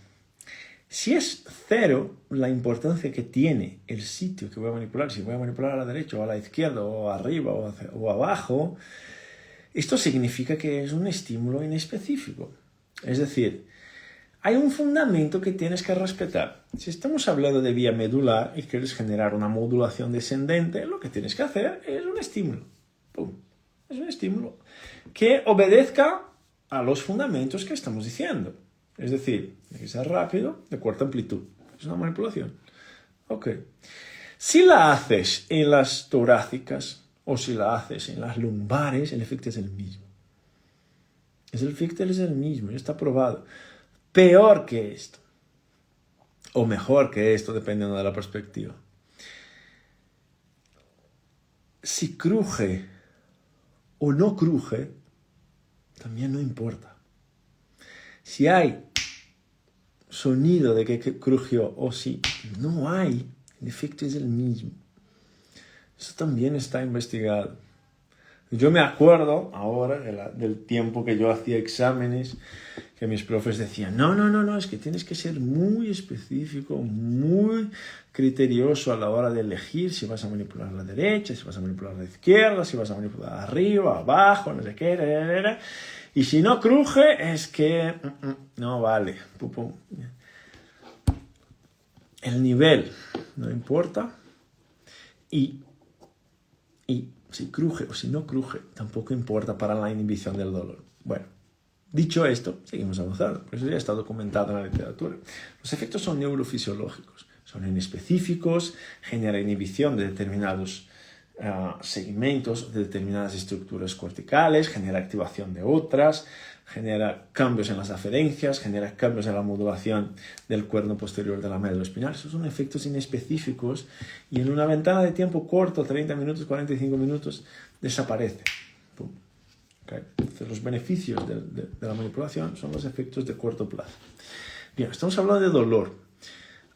Si es 0 la importancia que tiene el sitio que voy a manipular, si voy a manipular a la derecha o a la izquierda o arriba o abajo, esto significa que es un estímulo inespecífico. Es decir, hay un fundamento que tienes que respetar. Si estamos hablando de vía medular y quieres generar una modulación descendente, lo que tienes que hacer es un estímulo. ¡Pum! Es un estímulo que obedezca a los fundamentos que estamos diciendo. Es decir, tiene que ser rápido, de corta amplitud. Es una manipulación. Ok. Si la haces en las torácicas o si la haces en las lumbares, el efecto es el mismo. El efecto es el mismo, ya está probado. Peor que esto. O mejor que esto, dependiendo de la perspectiva. Si cruje o no cruje, también no importa. Si hay sonido de que crujió o si no hay, el efecto es el mismo. Eso también está investigado. Yo me acuerdo ahora del tiempo que yo hacía exámenes, que mis profes decían, no, es que tienes que ser muy específico, muy criterioso a la hora de elegir si vas a manipular a la derecha, si vas a manipular a la izquierda, si vas a manipular arriba, abajo, no sé qué, y si no cruje es que no vale. El nivel no importa y si cruje o si no cruje tampoco importa para la inhibición del dolor. Bueno, dicho esto, seguimos avanzando, porque eso ya está documentado en la literatura. Los efectos son neurofisiológicos, son inespecíficos, genera inhibición de determinados segmentos, de determinadas estructuras corticales, genera activación de otras, genera cambios en las aferencias, genera cambios en la modulación del cuerno posterior de la médula espinal. Esos son efectos inespecíficos y en una ventana de tiempo corto, 30 minutos, 45 minutos, desaparece. Okay. Entonces, los beneficios de la manipulación son los efectos de corto plazo. Bien, estamos hablando de dolor.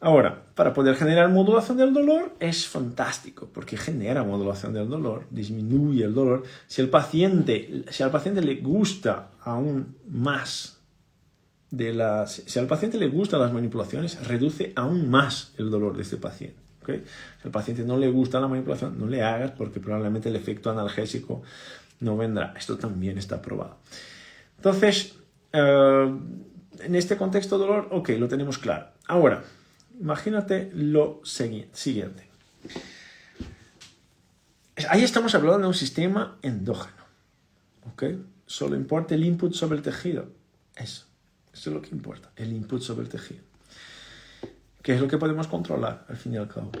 Ahora, para poder generar modulación del dolor es fantástico, porque genera modulación del dolor, disminuye el dolor. Si al paciente le gusta aún más si al paciente le gustan las manipulaciones, reduce aún más el dolor de este paciente. ¿Okay? Si al paciente no le gusta la manipulación, no le hagas, porque probablemente el efecto analgésico no vendrá. Esto también está probado. Entonces, en este contexto de dolor, ok, lo tenemos claro. Ahora, imagínate lo siguiente. Ahí estamos hablando de un sistema endógeno. ¿Ok? Solo importa el input sobre el tejido. Eso es lo que importa, el input sobre el tejido. que es lo que podemos controlar al fin y al cabo.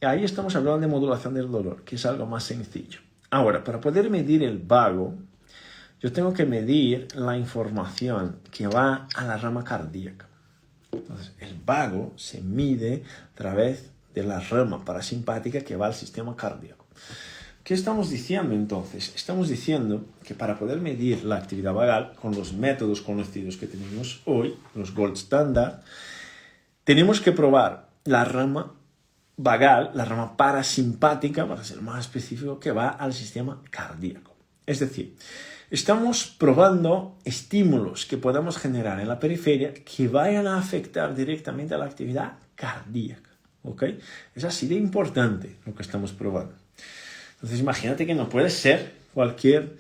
Y ahí estamos hablando de modulación del dolor, que es algo más sencillo. Ahora, para poder medir el vago, yo tengo que medir la información que va a la rama cardíaca. Entonces, el vago se mide a través de la rama parasimpática que va al sistema cardíaco. ¿Qué estamos diciendo entonces? Estamos diciendo que para poder medir la actividad vagal con los métodos conocidos que tenemos hoy, los gold standard, tenemos que probar la rama vagal, la rama parasimpática, para ser más específico, que va al sistema cardíaco. Es decir, estamos probando estímulos que podamos generar en la periferia que vayan a afectar directamente a la actividad cardíaca. ¿Ok? Es así de importante lo que estamos probando. Entonces imagínate que no puede ser cualquier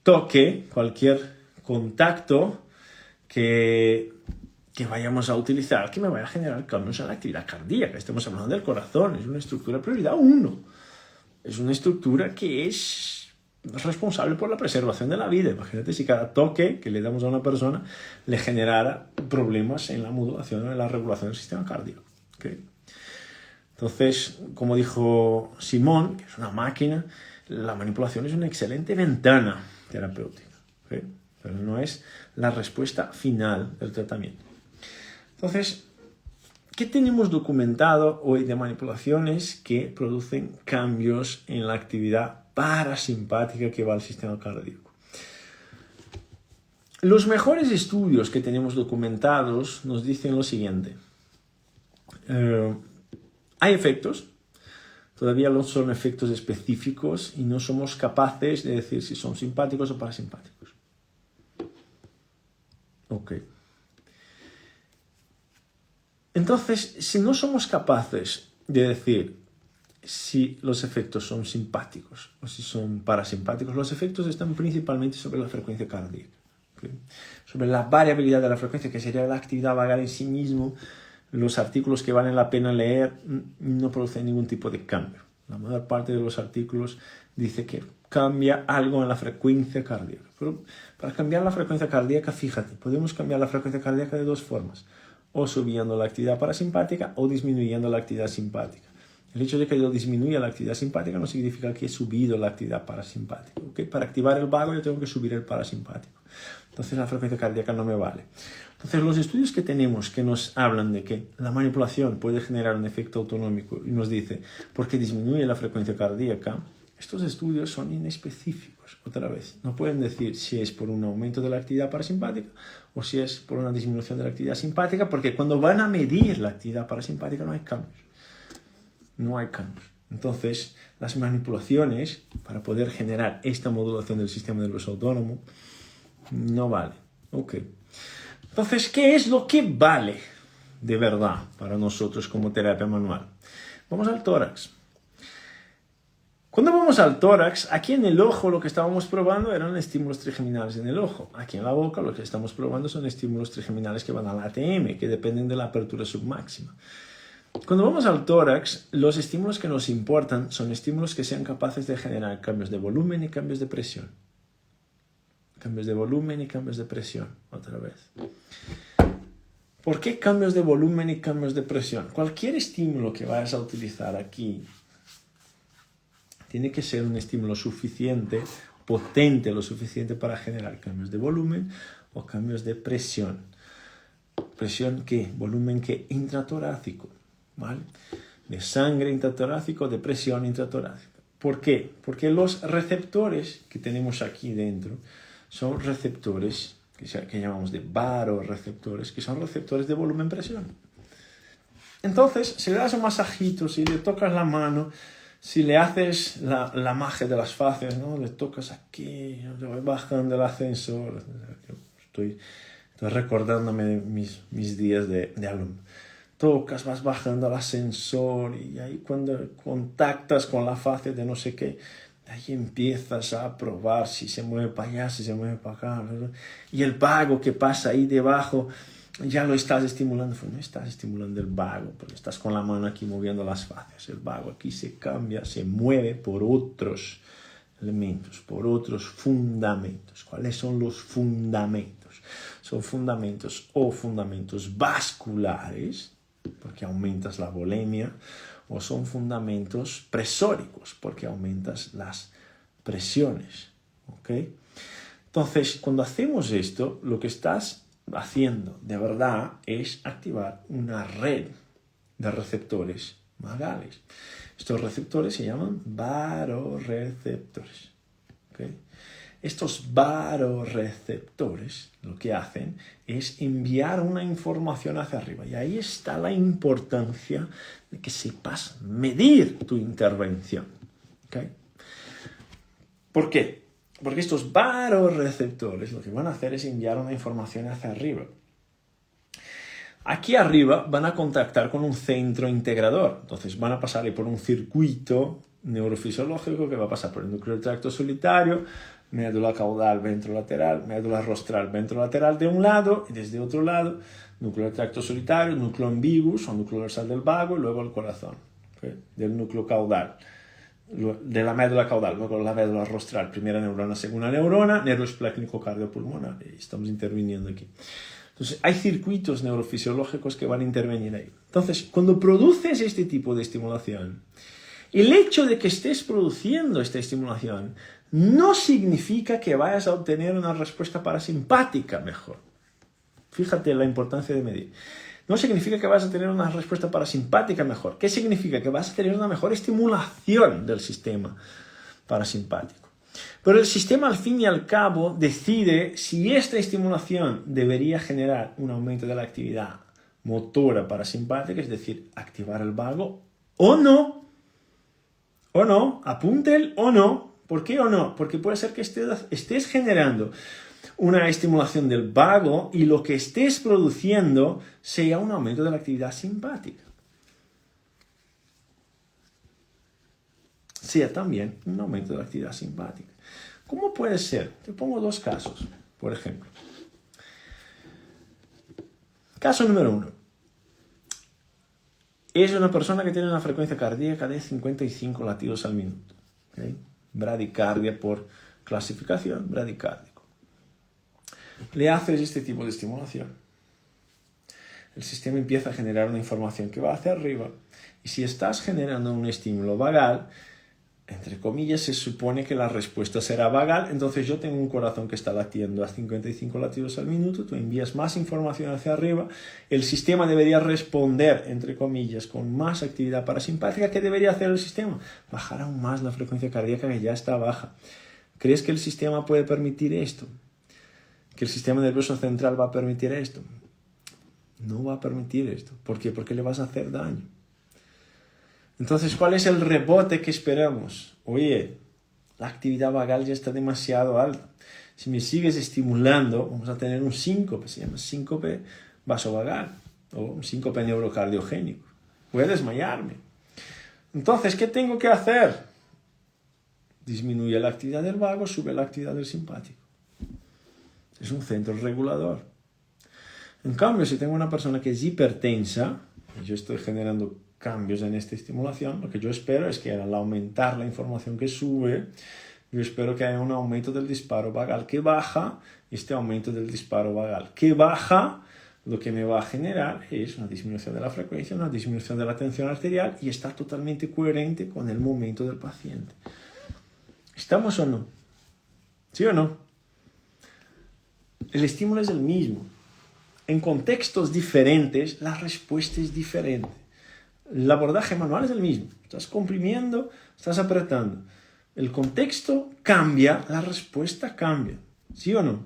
toque, cualquier contacto que vayamos a utilizar que me vaya a generar cambios en la actividad cardíaca. Estamos hablando del corazón, es una estructura prioridad 1. Es una estructura que es responsable por la preservación de la vida. Imagínate si cada toque que le damos a una persona le generara problemas en la modulación o en la regulación del sistema cardíaco. ¿Okay? Entonces, como dijo Simón, que es una máquina, la manipulación es una excelente ventana terapéutica, ¿okay? Pero no es la respuesta final del tratamiento. Entonces, ¿qué tenemos documentado hoy de manipulaciones que producen cambios en la actividad parasimpática que va al sistema cardíaco? Los mejores estudios que tenemos documentados nos dicen lo siguiente. Hay efectos, todavía no son efectos específicos y no somos capaces de decir si son simpáticos o parasimpáticos. Ok. Entonces, si no somos capaces de decir si los efectos son simpáticos o si son parasimpáticos, los efectos están principalmente sobre la frecuencia cardíaca, ¿okay? Sobre la variabilidad de la frecuencia, que sería la actividad vagal en sí mismo. Los artículos que valen la pena leer no producen ningún tipo de cambio. La mayor parte de los artículos dice que cambia algo en la frecuencia cardíaca. Pero para cambiar la frecuencia cardíaca, fíjate, podemos cambiar la frecuencia cardíaca de dos formas. O subiendo la actividad parasimpática o disminuyendo la actividad simpática. El hecho de que yo disminuya la actividad simpática no significa que he subido la actividad parasimpática. ¿Okay? Para activar el vago yo tengo que subir el parasimpático. Entonces la frecuencia cardíaca no me vale. Entonces los estudios que tenemos que nos hablan de que la manipulación puede generar un efecto autonómico y nos dice porque disminuye la frecuencia cardíaca, estos estudios son inespecíficos, otra vez. No pueden decir si es por un aumento de la actividad parasimpática o si es por una disminución de la actividad simpática, porque cuando van a medir la actividad parasimpática no hay cambios. No hay cambios. Entonces, las manipulaciones para poder generar esta modulación del sistema nervioso autónomo no valen. Ok. Entonces, ¿qué es lo que vale de verdad para nosotros como terapia manual? Vamos al tórax. Cuando vamos al tórax, aquí en el ojo lo que estábamos probando eran estímulos trigeminales en el ojo. Aquí en la boca lo que estamos probando son estímulos trigeminales que van al ATM, que dependen de la apertura submáxima. Cuando vamos al tórax, los estímulos que nos importan son estímulos que sean capaces de generar cambios de volumen y cambios de presión. Cambios de volumen y cambios de presión, otra vez. ¿Por qué cambios de volumen y cambios de presión? Cualquier estímulo que vayas a utilizar aquí tiene que ser un estímulo suficiente, potente lo suficiente para generar cambios de volumen o cambios de presión. ¿Presión qué? Volumen qué? Intratorácico, ¿vale? De sangre intratorácico, de presión intratorácica. ¿Por qué? Porque los receptores que tenemos aquí dentro son receptores que llamamos de baroreceptores, que son receptores de volumen-presión. Entonces, si le das un masajito, si le tocas la mano, si le haces la magia de las fases, ¿no? Le tocas aquí, yo voy bajando el ascensor. Estoy recordándome de mis días de alumno. Tocas, vas bajando el ascensor y ahí cuando contactas con la fase de no sé qué, ahí empiezas a probar si se mueve para allá, si se mueve para acá. Y el vago que pasa ahí debajo, ya lo estás estimulando. No estás estimulando el vago, porque estás con la mano aquí moviendo las fases. El vago aquí se cambia, se mueve por otros elementos, por otros fundamentos. ¿Cuáles son los fundamentos? Son fundamentos o fundamentos vasculares porque aumentas la volemia, o son fundamentos presóricos, porque aumentas las presiones. ¿Ok? Entonces, cuando hacemos esto, lo que estás haciendo de verdad es activar una red de receptores vagales. Estos receptores se llaman varoreceptores. ¿Okay? Estos varoreceptores lo que hacen es enviar una información hacia arriba. Y ahí está la importancia de que sepas medir tu intervención. ¿Okay? ¿Por qué? Porque estos varoreceptores lo que van a hacer es enviar una información hacia arriba. Aquí arriba van a contactar con un centro integrador. Entonces van a pasarle por un circuito neurofisiológico que va a pasar por el núcleo del tracto solitario, médula caudal ventrolateral, médula rostral ventrolateral de un lado y desde otro lado, núcleo del tracto solitario, núcleo ambiguus o núcleo dorsal del vago y luego el corazón, ¿okay? Del núcleo caudal. De la médula caudal, luego la médula rostral, primera neurona, segunda neurona, nervio esplécnico cardiopulmonar, y estamos interviniendo aquí. Entonces, hay circuitos neurofisiológicos que van a intervenir ahí. Entonces, cuando produces este tipo de estimulación, el hecho de que estés produciendo esta estimulación no significa que vayas a obtener una respuesta parasimpática mejor. Fíjate la importancia de medir. No significa que vas a tener una respuesta parasimpática mejor. ¿Qué significa? Que vas a tener una mejor estimulación del sistema parasimpático. Pero el sistema, al fin y al cabo, decide si esta estimulación debería generar un aumento de la actividad motora parasimpática, es decir, activar el vago, o no. O no, apunte el o no. ¿Por qué o no? Porque puede ser que estés generando una estimulación del vago y lo que estés produciendo sea un aumento de la actividad simpática. Sea también un aumento de la actividad simpática. ¿Cómo puede ser? Te pongo dos casos, por ejemplo. Caso número 1. Es una persona que tiene una frecuencia cardíaca de 55 latidos al minuto. ¿Okay? Bradicardia por clasificación, bradicárdico. Le haces este tipo de estimulación. El sistema empieza a generar una información que va hacia arriba. Y si estás generando un estímulo vagal, entre comillas, se supone que la respuesta será vagal. Entonces yo tengo un corazón que está latiendo a 55 latidos al minuto, tú envías más información hacia arriba, el sistema debería responder, entre comillas, con más actividad parasimpática. ¿Qué debería hacer el sistema? Bajar aún más la frecuencia cardíaca que ya está baja. ¿Crees que el sistema puede permitir esto? ¿Que el sistema nervioso central va a permitir esto? No va a permitir esto. ¿Por qué? Porque le vas a hacer daño. Entonces, ¿cuál es el rebote que esperamos? Oye, la actividad vagal ya está demasiado alta. Si me sigues estimulando, vamos a tener un síncope, se llama síncope vasovagal o un síncope neurocardiogénico. Voy a desmayarme. Entonces, ¿qué tengo que hacer? Disminuye la actividad del vago, sube la actividad del simpático. Es un centro regulador. En cambio, si tengo una persona que es hipertensa, y yo estoy generando cambios en esta estimulación, lo que yo espero es que al aumentar la información que sube, yo espero que haya un aumento del disparo vagal que baja, este aumento del disparo vagal que baja, lo que me va a generar es una disminución de la frecuencia, una disminución de la tensión arterial y está totalmente coherente con el momento del paciente. ¿Estamos o no? ¿Sí o no? El estímulo es el mismo. En contextos diferentes, la respuesta es diferente. El abordaje manual es el mismo. Estás comprimiendo, estás apretando. El contexto cambia, la respuesta cambia. ¿Sí o no?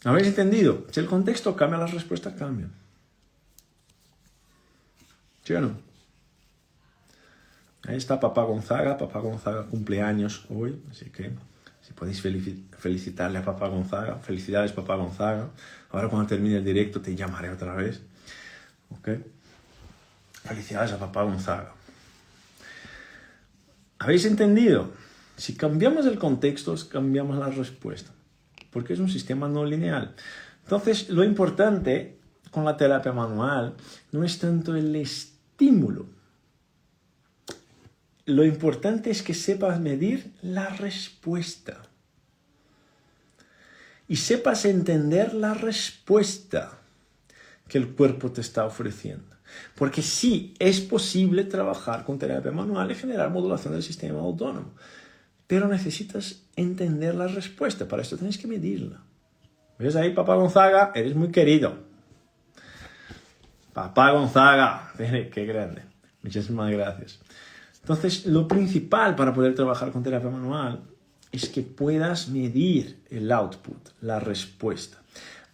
¿Habéis entendido? Si el contexto cambia, la respuesta cambia. ¿Sí o no? Ahí está Papá Gonzaga. Papá Gonzaga cumple años hoy, así que si podéis felicitarle a Papá Gonzaga. Felicidades, Papá Gonzaga. Ahora cuando termine el directo te llamaré otra vez. ¿Ok? Felicidades a Papá Gonzaga. ¿Habéis entendido? Si cambiamos el contexto, cambiamos la respuesta. Porque es un sistema no lineal. Entonces, lo importante con la terapia manual no es tanto el estímulo. Lo importante es que sepas medir la respuesta. y sepas entender la respuesta que el cuerpo te está ofreciendo. Porque sí, es posible trabajar con terapia manual y generar modulación del sistema autónomo, pero necesitas entender la respuesta. Para esto tienes que medirla. ¿Ves ahí, Papá Gonzaga? Eres muy querido. Papá Gonzaga, qué grande. Muchísimas gracias. Entonces, lo principal para poder trabajar con terapia manual es que puedas medir el output, la respuesta.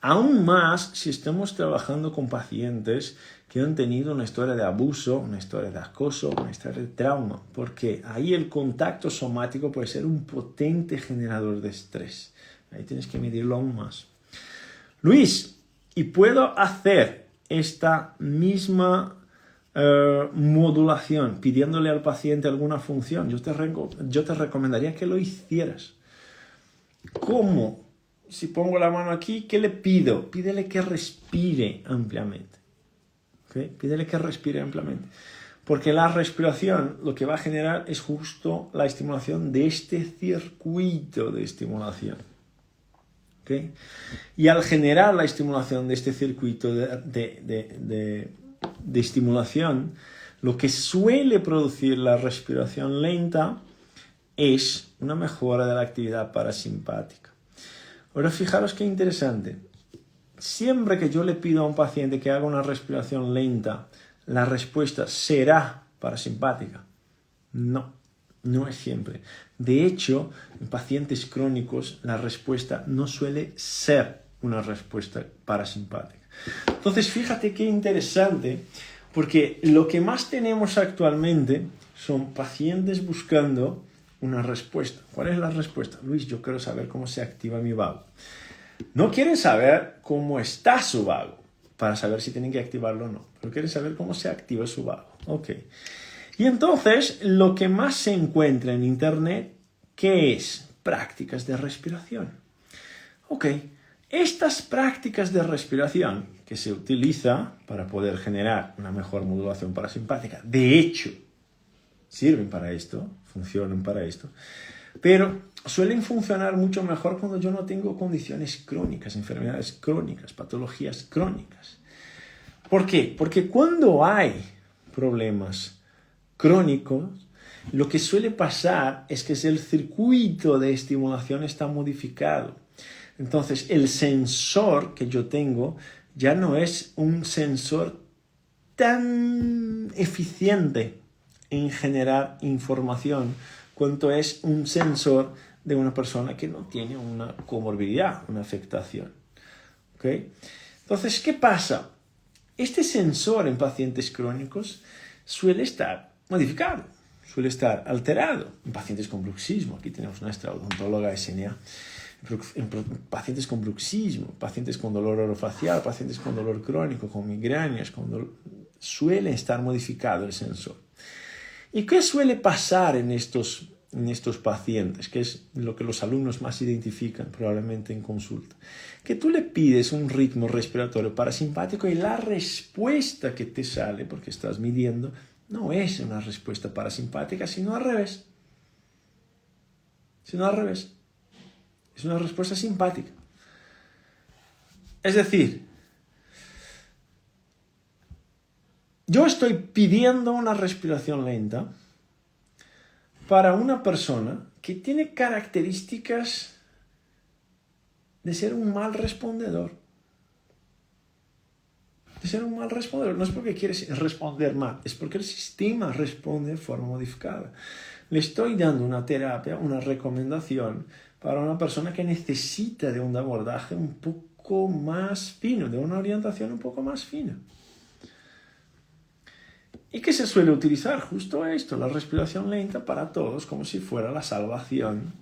Aún más si estamos trabajando con pacientes que han tenido una historia de abuso, una historia de acoso, una historia de trauma, porque ahí el contacto somático puede ser un potente generador de estrés. Ahí tienes que medirlo aún más. Luis, ¿y puedo hacer esta misma modulación pidiéndole al paciente alguna función? Yo te recomendaría que lo hicieras. ¿Cómo? Si pongo la mano aquí, ¿qué le pido? Pídele que respire ampliamente. ¿Okay? Pídele que respire ampliamente. Porque la respiración lo que va a generar es justo la estimulación de este circuito de estimulación. ¿Okay? Y al generar la estimulación de este circuito de estimulación, lo que suele producir la respiración lenta es una mejora de la actividad parasimpática. Ahora fijaros qué interesante. Siempre que yo le pido a un paciente que haga una respiración lenta, la respuesta será parasimpática. No, no es siempre. De hecho, en pacientes crónicos la respuesta no suele ser una respuesta parasimpática. Entonces, fíjate qué interesante, porque lo que más tenemos actualmente son pacientes buscando una respuesta. ¿Cuál es la respuesta? Luis, yo quiero saber cómo se activa mi vago. No quieren saber cómo está su vago para saber si tienen que activarlo o no, pero quieren saber cómo se activa su vago. Ok. Y entonces, lo que más se encuentra en Internet, ¿qué es? Prácticas de respiración. Ok. Estas prácticas de respiración que se utiliza para poder generar una mejor modulación parasimpática, de hecho, sirven para esto, funcionan para esto, pero suelen funcionar mucho mejor cuando yo no tengo condiciones crónicas, enfermedades crónicas, patologías crónicas. ¿Por qué? Porque cuando hay problemas crónicos, lo que suele pasar es que el circuito de estimulación está modificado. Entonces, el sensor que yo tengo ya no es un sensor tan eficiente en generar información cuanto es un sensor de una persona que no tiene una comorbilidad, una afectación. ¿Okay? Entonces, ¿qué pasa? Este sensor en pacientes crónicos suele estar modificado, suele estar alterado. En pacientes con bruxismo, aquí tenemos nuestra odontóloga SNA, en pacientes con bruxismo, pacientes con dolor orofacial, pacientes con dolor crónico, con migrañas, suele estar modificado el sensor. ¿Y qué suele pasar en estos pacientes? Que es lo que los alumnos más identifican probablemente en consulta. Que tú le pides un ritmo respiratorio parasimpático y la respuesta que te sale, porque estás midiendo, no es una respuesta parasimpática, sino al revés. Es una respuesta simpática. Es decir, yo estoy pidiendo una respiración lenta para una persona que tiene características de ser un mal respondedor. No es porque quieres responder mal, es porque el sistema responde de forma modificada. Le estoy dando una terapia, una recomendación para una persona que necesita de un abordaje un poco más fino, de una orientación un poco más fina. ¿Y qué se suele utilizar? Justo esto, la respiración lenta para todos, como si fuera la salvación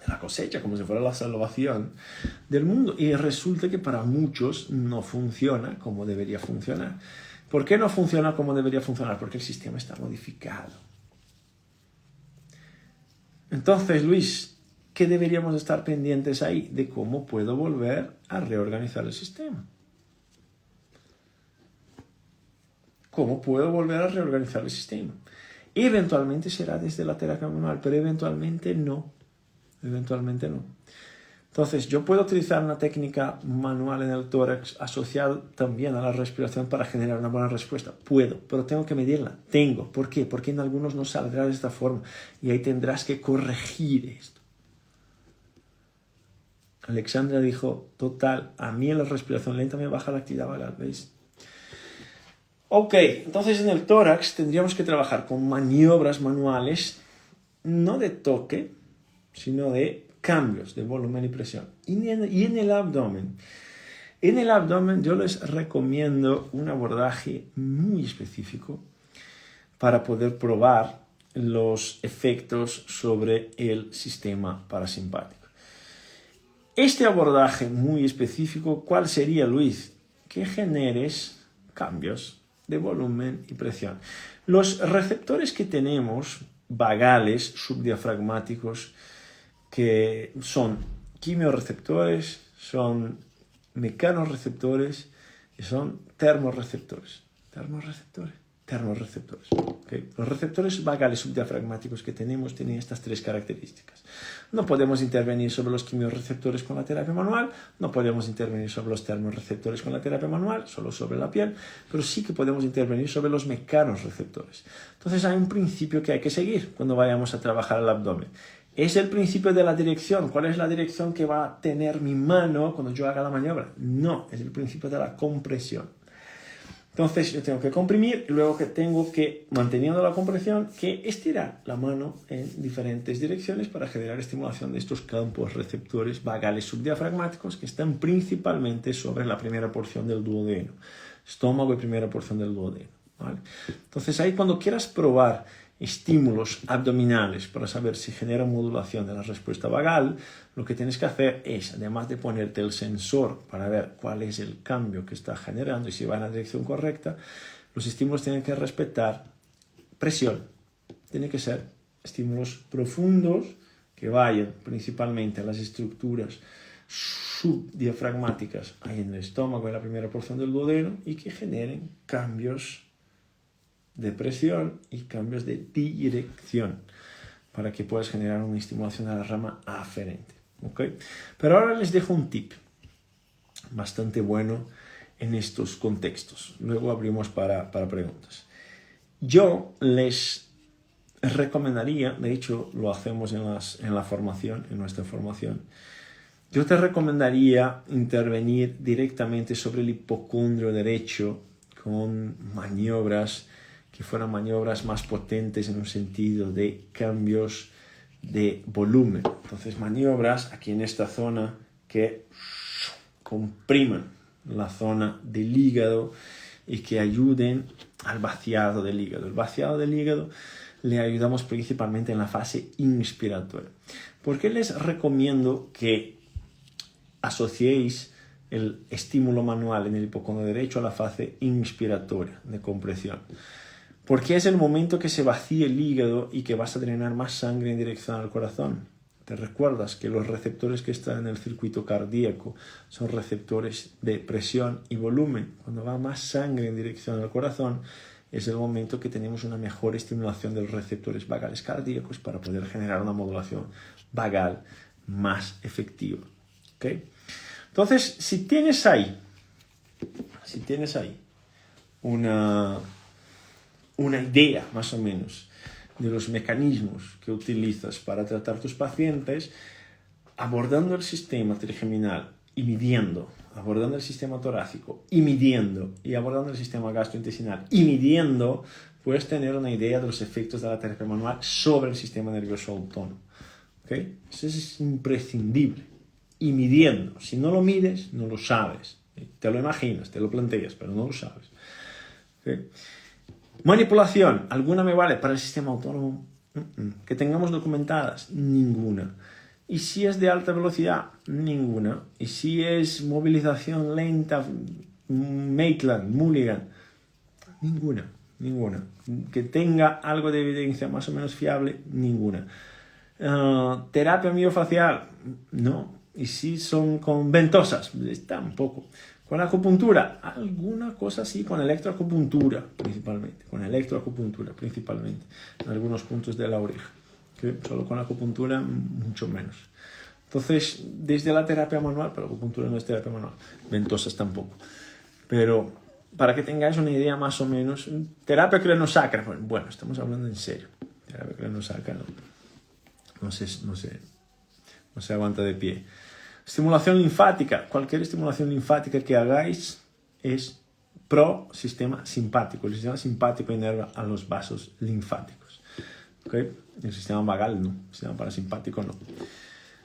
de la cosecha, como si fuera la salvación del mundo. Y resulta que para muchos no funciona como debería funcionar. ¿Por qué no funciona como debería funcionar? Porque el sistema está modificado. Entonces, Luis, ¿qué deberíamos estar pendientes ahí? De cómo puedo volver a reorganizar el sistema. ¿Cómo puedo volver a reorganizar el sistema? Eventualmente será desde la terapia manual, pero eventualmente no. Entonces, yo puedo utilizar una técnica manual en el tórax asociada también a la respiración para generar una buena respuesta. Puedo, pero tengo que medirla. ¿Por qué? Porque en algunos no saldrá de esta forma y ahí tendrás que corregir esto. Alexandra dijo, total, a mí en la respiración lenta me baja la actividad vagal, ¿veis? Ok, entonces en el tórax tendríamos que trabajar con maniobras manuales, no de toque, sino de cambios de volumen y presión. Y en el abdomen. En el abdomen yo les recomiendo un abordaje muy específico para poder probar los efectos sobre el sistema parasimpático. Este abordaje muy específico, ¿cuál sería, Luis? Que generes cambios de volumen y presión. Los receptores que tenemos, vagales, subdiafragmáticos, que son quimiorreceptores, son mecanorreceptores y son termorreceptores. Termorreceptores. ¿Okay? Los receptores vagales subdiafragmáticos que tenemos tienen estas tres características. No podemos intervenir sobre los quimiorreceptores con la terapia manual, no podemos intervenir sobre los termorreceptores con la terapia manual, solo sobre la piel, pero sí que podemos intervenir sobre los mecanorreceptores. Entonces hay un principio que hay que seguir cuando vayamos a trabajar el abdomen. ¿Es el principio de la dirección? ¿Cuál es la dirección que va a tener mi mano cuando yo haga la maniobra? No, es el principio de la compresión. Entonces yo tengo que comprimir y luego que tengo que, manteniendo la compresión, que estirar la mano en diferentes direcciones para generar estimulación de estos campos receptores vagales subdiafragmáticos que están principalmente sobre la primera porción del duodeno, estómago y primera porción del duodeno, ¿vale? Entonces ahí cuando quieras probar estímulos abdominales para saber si genera modulación de la respuesta vagal, lo que tienes que hacer es, además de ponerte el sensor para ver cuál es el cambio que está generando y si va en la dirección correcta, los estímulos tienen que respetar presión. Tienen que ser estímulos profundos que vayan principalmente a las estructuras subdiafragmáticas ahí en el estómago, en la primera porción del duodeno, y que generen cambios de presión y cambios de dirección para que puedas generar una estimulación a la rama aferente. ¿Okay? Pero ahora les dejo un tip bastante bueno en estos contextos. Luego abrimos para preguntas. Yo les recomendaría, de hecho lo hacemos en la formación, en nuestra formación, yo te recomendaría intervenir directamente sobre el hipocondrio derecho con maniobras que fueran maniobras más potentes en un sentido de cambios de volumen. Entonces, maniobras aquí en esta zona que compriman la zona del hígado y que ayuden al vaciado del hígado. El vaciado del hígado le ayudamos principalmente en la fase inspiratoria. ¿Por qué les recomiendo que asociéis el estímulo manual en el hipocondrio derecho a la fase inspiratoria de compresión? Porque es el momento que se vacía el hígado y que vas a drenar más sangre en dirección al corazón. Te recuerdas que los receptores que están en el circuito cardíaco son receptores de presión y volumen. Cuando va más sangre en dirección al corazón, es el momento que tenemos una mejor estimulación de los receptores vagales cardíacos para poder generar una modulación vagal más efectiva. ¿Okay? Entonces, si tienes ahí una idea más o menos de los mecanismos que utilizas para tratar tus pacientes, abordando el sistema trigeminal y midiendo, abordando el sistema torácico y midiendo, y abordando el sistema gastrointestinal y midiendo, puedes tener una idea de los efectos de la terapia manual sobre el sistema nervioso autónomo. ¿Okay? Eso es imprescindible. Y midiendo, si no lo mides, no lo sabes. Te lo imaginas, te lo planteas, pero no lo sabes. ¿Okay? Manipulación, ¿alguna me vale para el sistema autónomo? Que tengamos documentadas, ninguna. Y si es de alta velocidad, ninguna. Y si es movilización lenta, Maitland, Mulligan, ninguna. Que tenga algo de evidencia más o menos fiable, ninguna. Terapia miofacial, no. Y si son con ventosas, tampoco. Con acupuntura, alguna cosa sí, con electroacupuntura principalmente, en algunos puntos de la oreja. ¿Okay? Solo con acupuntura, mucho menos. Entonces, desde la terapia manual, pero la acupuntura no es terapia manual, ventosas tampoco, pero para que tengáis una idea más o menos, terapia craniosacra, bueno, estamos hablando en serio, terapia craniosacra no se aguanta de pie. Estimulación linfática, cualquier estimulación linfática que hagáis es pro sistema simpático. El sistema simpático inerva a los vasos linfáticos. ¿Okay? El sistema vagal no, el sistema parasimpático no.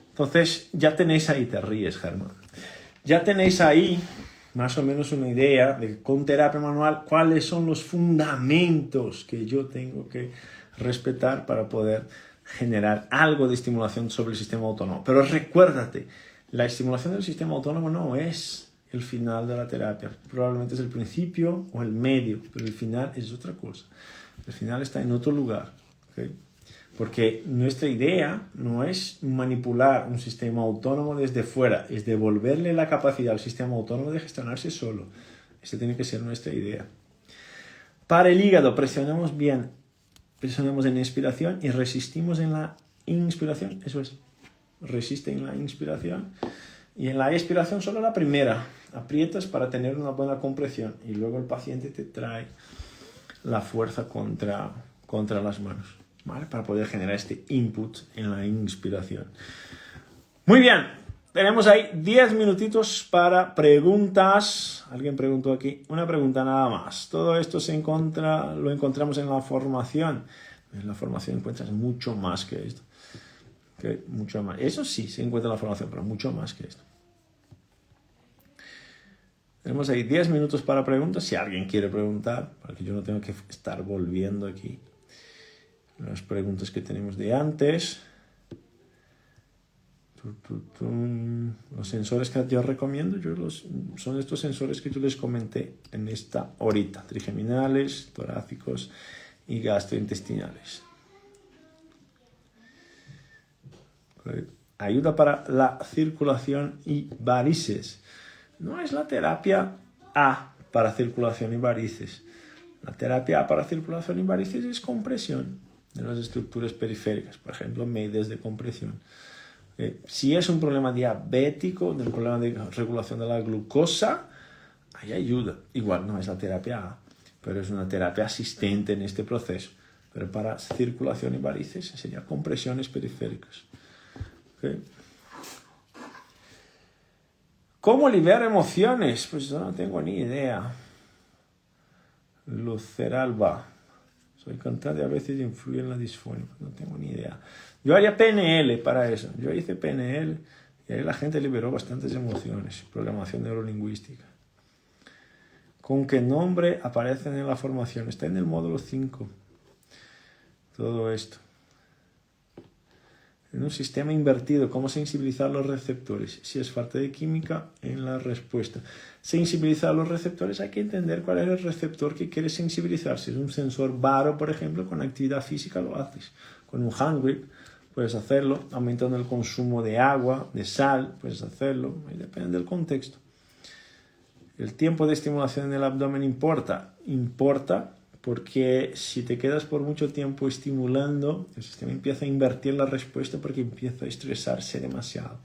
Entonces ya tenéis ahí, te ríes, Germán, ya tenéis ahí más o menos una idea de con terapia manual cuáles son los fundamentos que yo tengo que respetar para poder generar algo de estimulación sobre el sistema autónomo. Pero recuérdate, la estimulación del sistema autónomo no es el final de la terapia. Probablemente es el principio o el medio, pero el final es otra cosa. El final está en otro lugar. ¿Okay? Porque nuestra idea no es manipular un sistema autónomo desde fuera, es devolverle la capacidad al sistema autónomo de gestionarse solo. Esta tiene que ser nuestra idea. Para el hígado, presionamos bien. Presionamos en inspiración y resistimos en la inspiración. Eso es. Resiste en la inspiración. Y en la expiración solo la primera. Aprietas para tener una buena compresión. Y luego el paciente te trae la fuerza contra las manos. ¿Vale? Para poder generar este input en la inspiración. Muy bien. Tenemos ahí 10 minutitos para preguntas. Alguien preguntó aquí. Una pregunta nada más. Todo esto lo encontramos en la formación. En la formación encuentras mucho más que esto. Okay, mucho más. Eso sí, se encuentra en la formación, pero mucho más que esto. Tenemos ahí 10 minutos para preguntas. Si alguien quiere preguntar, para que yo no tenga que estar volviendo aquí las preguntas que tenemos de antes. Los sensores que yo recomiendo, son estos sensores que yo les comenté en esta horita. Trigeminales, torácicos y gastrointestinales. Ayuda para la circulación y varices. No es la terapia A para circulación y varices. La terapia A para circulación y varices es compresión de las estructuras periféricas, por ejemplo, medias de compresión. Si es un problema diabético, un problema de regulación de la glucosa, hay ayuda. Igual no es la terapia A, pero es una terapia asistente en este proceso. Pero para circulación y varices sería compresiones periféricas. ¿Okay? ¿Cómo liberar emociones? Pues yo no tengo ni idea. Luceralba. Soy cantante y a veces influye en la disfonia. No tengo ni idea. Yo haría PNL para eso. Yo hice PNL y ahí la gente liberó bastantes emociones. Programación neurolingüística. ¿Con qué nombre aparecen en la formación? Está en el módulo 5. Todo esto. En un sistema invertido, ¿cómo sensibilizar los receptores? Si es falta de química, en la respuesta. Sensibilizar los receptores, hay que entender cuál es el receptor que quiere sensibilizar. Si es un sensor baro, por ejemplo, con actividad física lo haces. Con un hand grip puedes hacerlo, aumentando el consumo de agua, de sal, puedes hacerlo, depende del contexto. El tiempo de estimulación en el abdomen importa porque si te quedas por mucho tiempo estimulando, el sistema empieza a invertir la respuesta porque empieza a estresarse demasiado.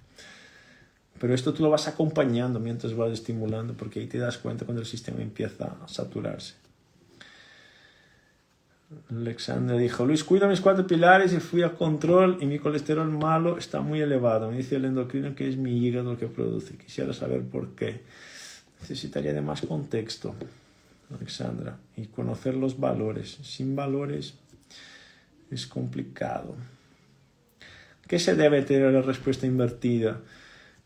Pero esto tú lo vas acompañando mientras vas estimulando, porque ahí te das cuenta cuando el sistema empieza a saturarse. Alexandra dijo, Luis, cuido mis 4 pilares y fui a control y mi colesterol malo está muy elevado. Me dice el endocrino que es mi hígado el que produce. Quisiera saber por qué. Necesitaría de más contexto, Alexandra, y conocer los valores. Sin valores es complicado. ¿Qué se debe tener la respuesta invertida?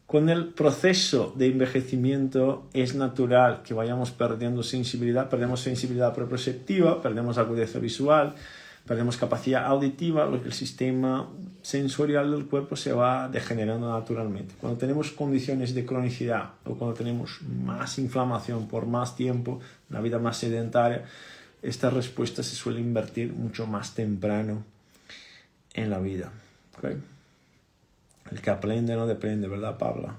Con el proceso de envejecimiento es natural que vayamos perdiendo sensibilidad, perdemos sensibilidad proprioceptiva, perdemos agudeza visual, perdemos capacidad auditiva, lo que el sistema sensorial del cuerpo se va degenerando naturalmente. Cuando tenemos condiciones de cronicidad o cuando tenemos más inflamación por más tiempo, una vida más sedentaria, esta respuesta se suele invertir mucho más temprano en la vida. ¿Okay? El que aprende no depende, ¿verdad, Pablo?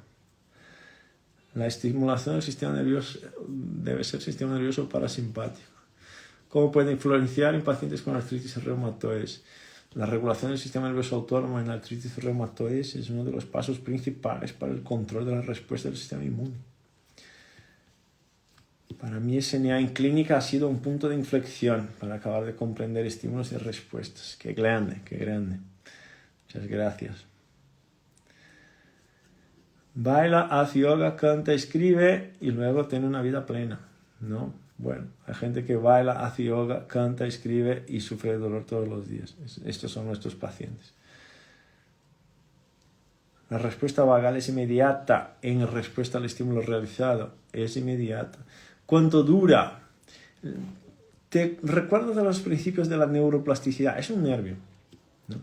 La estimulación del sistema nervioso debe ser sistema nervioso parasimpático. ¿Cómo puede influenciar en pacientes con artritis reumatoides? La regulación del sistema nervioso autónomo en artritis reumatoide es uno de los pasos principales para el control de la respuesta del sistema inmune. Para mí SNA en clínica ha sido un punto de inflexión para acabar de comprender estímulos y respuestas. Qué grande, qué grande. Muchas gracias. Baila, hace yoga, canta, escribe y luego tiene una vida plena, ¿no? Bueno, hay gente que baila, hace yoga, canta, escribe y sufre de dolor todos los días. Estos son nuestros pacientes. La respuesta vagal es inmediata en respuesta al estímulo realizado. Es inmediata. ¿Cuánto dura? ¿Te recuerdas de los principios de la neuroplasticidad? Es un nervio, ¿no?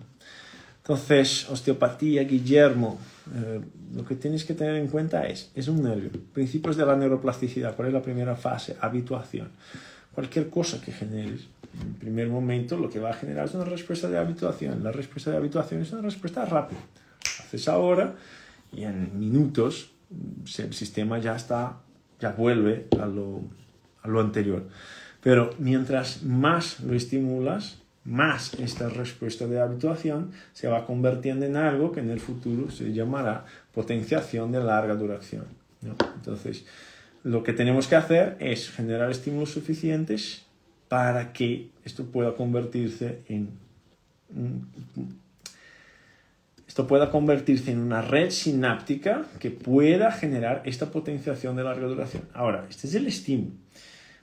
Entonces, osteopatía, Guillermo, lo que tienes que tener en cuenta es un nervio. Principios de la neuroplasticidad. ¿Cuál es la primera fase? Habituación. Cualquier cosa que generes, en el primer momento lo que va a generar es una respuesta de habituación. La respuesta de habituación es una respuesta rápida. Haces ahora y en minutos el sistema ya vuelve a lo anterior. Pero mientras más lo estimulas, más esta respuesta de habituación se va convirtiendo en algo que en el futuro se llamará potenciación de larga duración, ¿no? Entonces, lo que tenemos que hacer es generar estímulos suficientes para que esto pueda convertirse en una red sináptica que pueda generar esta potenciación de larga duración. Ahora, este es el estímulo.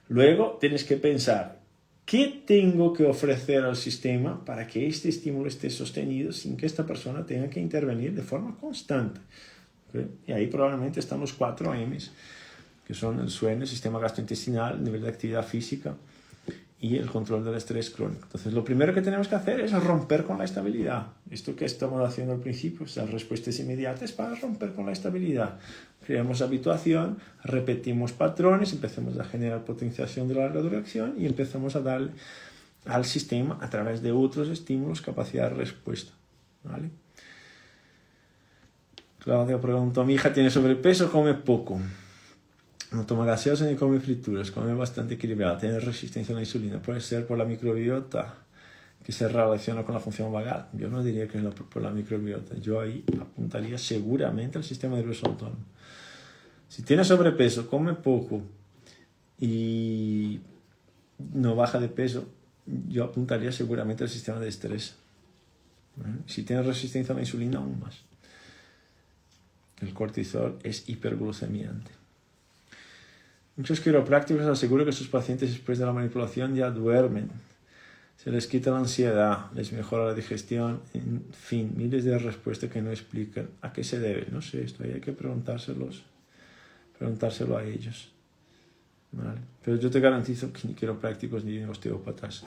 Luego tienes que pensar, ¿qué tengo que ofrecer al sistema para que este estímulo esté sostenido sin que esta persona tenga que intervenir de forma constante? ¿Okay? Y ahí probablemente están los 4 M's, que son el sueño, el sistema gastrointestinal, el nivel de actividad física y el control del estrés crónico. Entonces, lo primero que tenemos que hacer es romper con la estabilidad. Esto que estamos haciendo al principio, esas respuestas inmediatas para romper con la estabilidad. Creamos habituación, repetimos patrones, empezamos a generar potenciación de larga duración y empezamos a darle al sistema, a través de otros estímulos, capacidad de respuesta. ¿Vale? Claudia preguntó, mi hija tiene sobrepeso, come poco. No toma gaseosa ni come frituras, come bastante equilibrada, tiene resistencia a la insulina. Puede ser por la microbiota que se relaciona con la función vagal. Yo no diría que es por la microbiota. Yo ahí apuntaría seguramente al sistema nervioso autónomo. Si tiene sobrepeso, come poco y no baja de peso, yo apuntaría seguramente al sistema de estrés. Si tiene resistencia a la insulina, aún más. El cortisol es hiperglucemiante. Muchos quiroprácticos aseguran que sus pacientes después de la manipulación ya duermen. Se les quita la ansiedad, les mejora la digestión, en fin, miles de respuestas que no explican a qué se debe. No sé, esto hay que preguntárselo a ellos. ¿Vale? Pero yo te garantizo que ni quiroprácticos ni osteópatas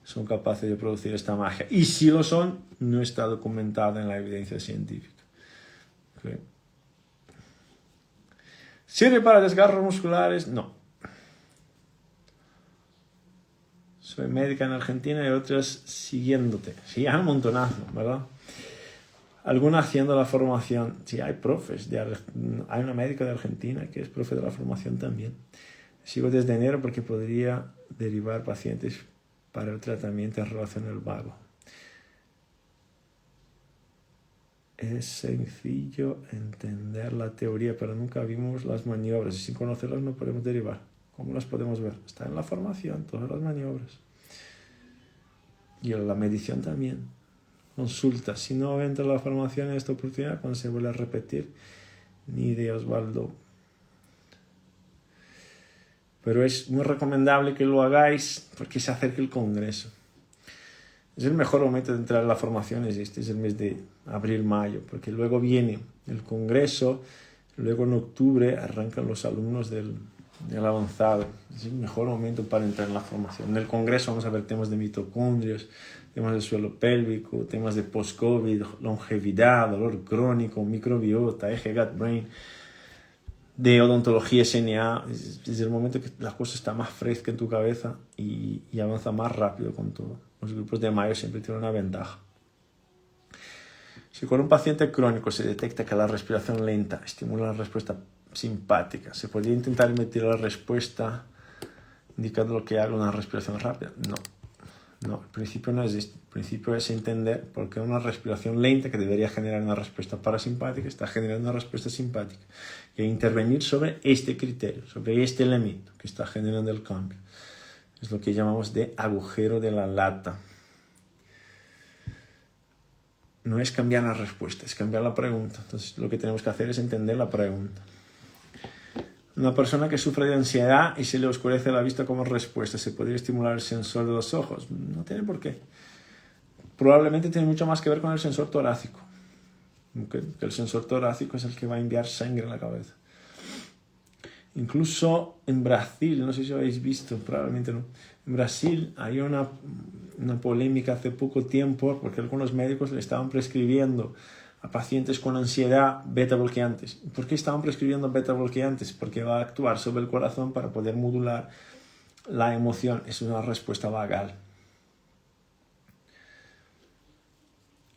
son capaces de producir esta magia. Y si lo son, no está documentado en la evidencia científica. ¿Okay? ¿Sirve para desgarros musculares? No. Soy médica en Argentina y otras siguiéndote. Sí, hay un montonazo, ¿verdad? Alguna haciendo la formación. Sí, hay profes. Hay una médica de Argentina que es profe de la formación también. Sigo desde enero porque podría derivar pacientes para el tratamiento en relación al vago. Es sencillo entender la teoría, pero nunca vimos las maniobras y sin conocerlas no podemos derivar. ¿Cómo las podemos ver? Está en la formación, todas las maniobras. Y en la medición también. Consulta. Si no entra la formación en esta oportunidad, cuando se vuelve a repetir, ni de Osvaldo. Pero es muy recomendable que lo hagáis porque se acerca el congreso. Es el mejor momento de entrar a la formación, es el mes de abril-mayo, porque luego viene el congreso, luego en octubre arrancan los alumnos del avanzado. Es el mejor momento para entrar en la formación. En el congreso vamos a ver temas de mitocondrios, temas del suelo pélvico, temas de post-COVID, longevidad, dolor crónico, microbiota, eje gut-brain, de odontología SNA. Es el momento que la cosa está más fresca en tu cabeza y avanza más rápido con todo. Los grupos de mayo siempre tienen una ventaja. Si con un paciente crónico se detecta que la respiración lenta estimula la respuesta simpática, ¿se podría intentar emitir la respuesta indicando lo que haga una respiración rápida? No, el principio no es esto. El principio es entender por qué una respiración lenta que debería generar una respuesta parasimpática está generando una respuesta simpática. Y intervenir sobre este criterio, sobre este elemento que está generando el cambio. Es lo que llamamos de agujero de la lata. No es cambiar la respuesta, es cambiar la pregunta. Entonces lo que tenemos que hacer es entender la pregunta. Una persona que sufre de ansiedad y se le oscurece la vista como respuesta, ¿se podría estimular el sensor de los ojos? No tiene por qué. Probablemente tiene mucho más que ver con el sensor torácico. Que el sensor torácico es el que va a enviar sangre a la cabeza. Incluso en Brasil, no sé si lo habéis visto, probablemente no. En Brasil hay una polémica hace poco tiempo porque algunos médicos le estaban prescribiendo a pacientes con ansiedad beta-bloqueantes. ¿Por qué estaban prescribiendo beta-bloqueantes? Porque va a actuar sobre el corazón para poder modular la emoción. Es una respuesta vagal.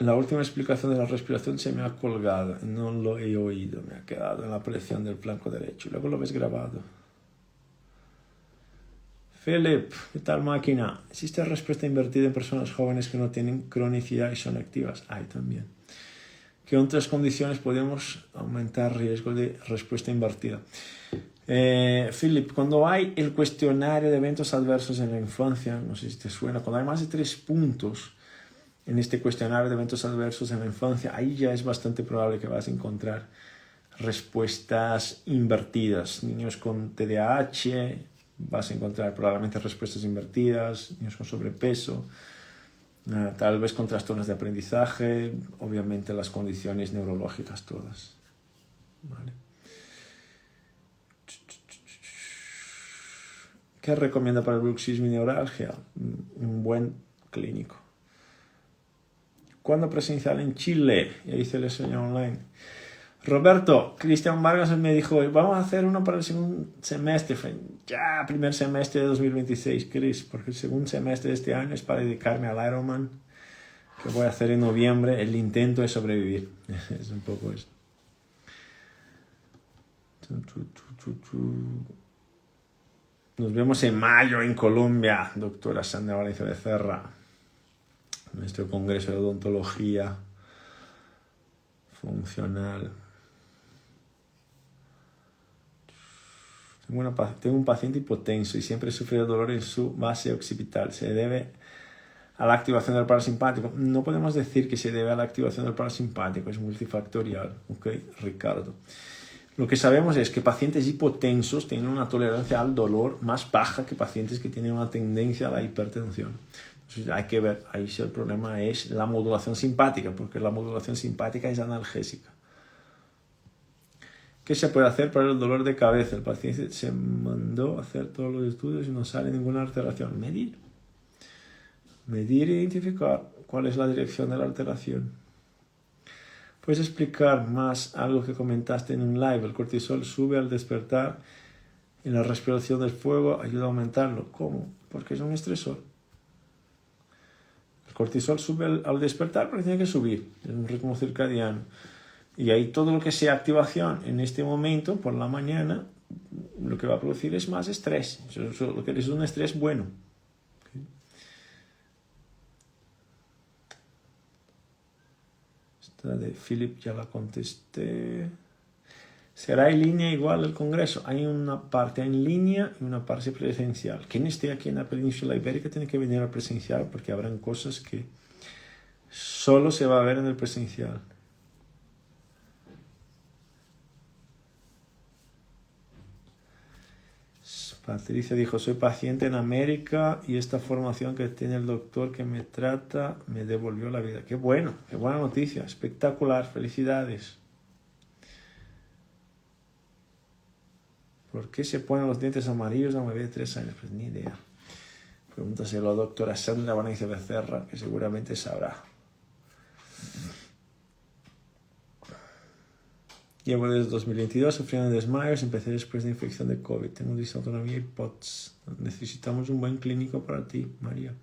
La última explicación de la respiración se me ha colgado, no lo he oído, me ha quedado en la presión del flanco derecho. Luego lo ves grabado. Philip, ¿qué tal máquina? ¿Existe respuesta invertida en personas jóvenes que no tienen cronicidad y son activas? Hay también. ¿Qué otras condiciones podemos aumentar riesgo de respuesta invertida? Philip, cuando hay el cuestionario de eventos adversos en la infancia, no sé si te suena, cuando hay más de 3 puntos en este cuestionario de eventos adversos en la infancia, ahí ya es bastante probable que vas a encontrar respuestas invertidas. Niños con TDAH, vas a encontrar probablemente respuestas invertidas, niños con sobrepeso, tal vez con trastornos de aprendizaje, obviamente las condiciones neurológicas todas. ¿Vale? ¿Qué recomienda para el bruxismo y neuralgia? Un buen clínico. ¿Cuándo presencial en Chile? Ya hice el enseño online. Roberto, Cristian Vargas me dijo, vamos a hacer uno para el segundo semestre. Ya, primer semestre de 2026, Chris, porque el segundo semestre de este año es para dedicarme al Ironman, que voy a hacer en noviembre. El intento es sobrevivir. Es un poco eso. Nos vemos en mayo en Colombia, doctora Sandra Valencia Becerra. Nuestro congreso de odontología funcional. Tengo un paciente hipotenso y siempre sufre de dolor en su base occipital. ¿Se debe a la activación del parasimpático? No podemos decir que se debe a la activación del parasimpático, es multifactorial. Ok, Ricardo. Lo que sabemos es que pacientes hipotensos tienen una tolerancia al dolor más baja que pacientes que tienen una tendencia a la hipertensión. Entonces hay que ver, ahí sí el problema es la modulación simpática, porque la modulación simpática es analgésica. ¿Qué se puede hacer para el dolor de cabeza? El paciente se mandó a hacer todos los estudios y no sale ninguna alteración. Medir e identificar cuál es la dirección de la alteración. ¿Puedes explicar más algo que comentaste en un live? El cortisol sube al despertar y la respiración del fuego ayuda a aumentarlo. ¿Cómo? Porque es un estresor. El cortisol sube al despertar porque tiene que subir. Es un ritmo circadiano. Y ahí todo lo que sea activación en este momento, por la mañana, lo que va a producir es más estrés. Eso lo que es un estrés bueno. Esta de Philip ya la contesté. ¿Será en línea igual el congreso? Hay una parte en línea y una parte presencial. Quien esté aquí en la península ibérica tiene que venir al presencial porque habrán cosas que solo se va a ver en el presencial. Patricia dijo, soy paciente en América y esta formación que tiene el doctor que me trata me devolvió la vida. Qué bueno, qué buena noticia, espectacular, felicidades. ¿Por qué se ponen los dientes amarillos a un bebé de 3 años? Pues ni idea. Pregúntaselo a la doctora Sandra Valencia Becerra, que seguramente sabrá. Llevo desde 2022 sufriendo de desmayos, empecé después de infección de COVID. Tengo disautonomía y POTS. Necesitamos un buen clínico para ti, María.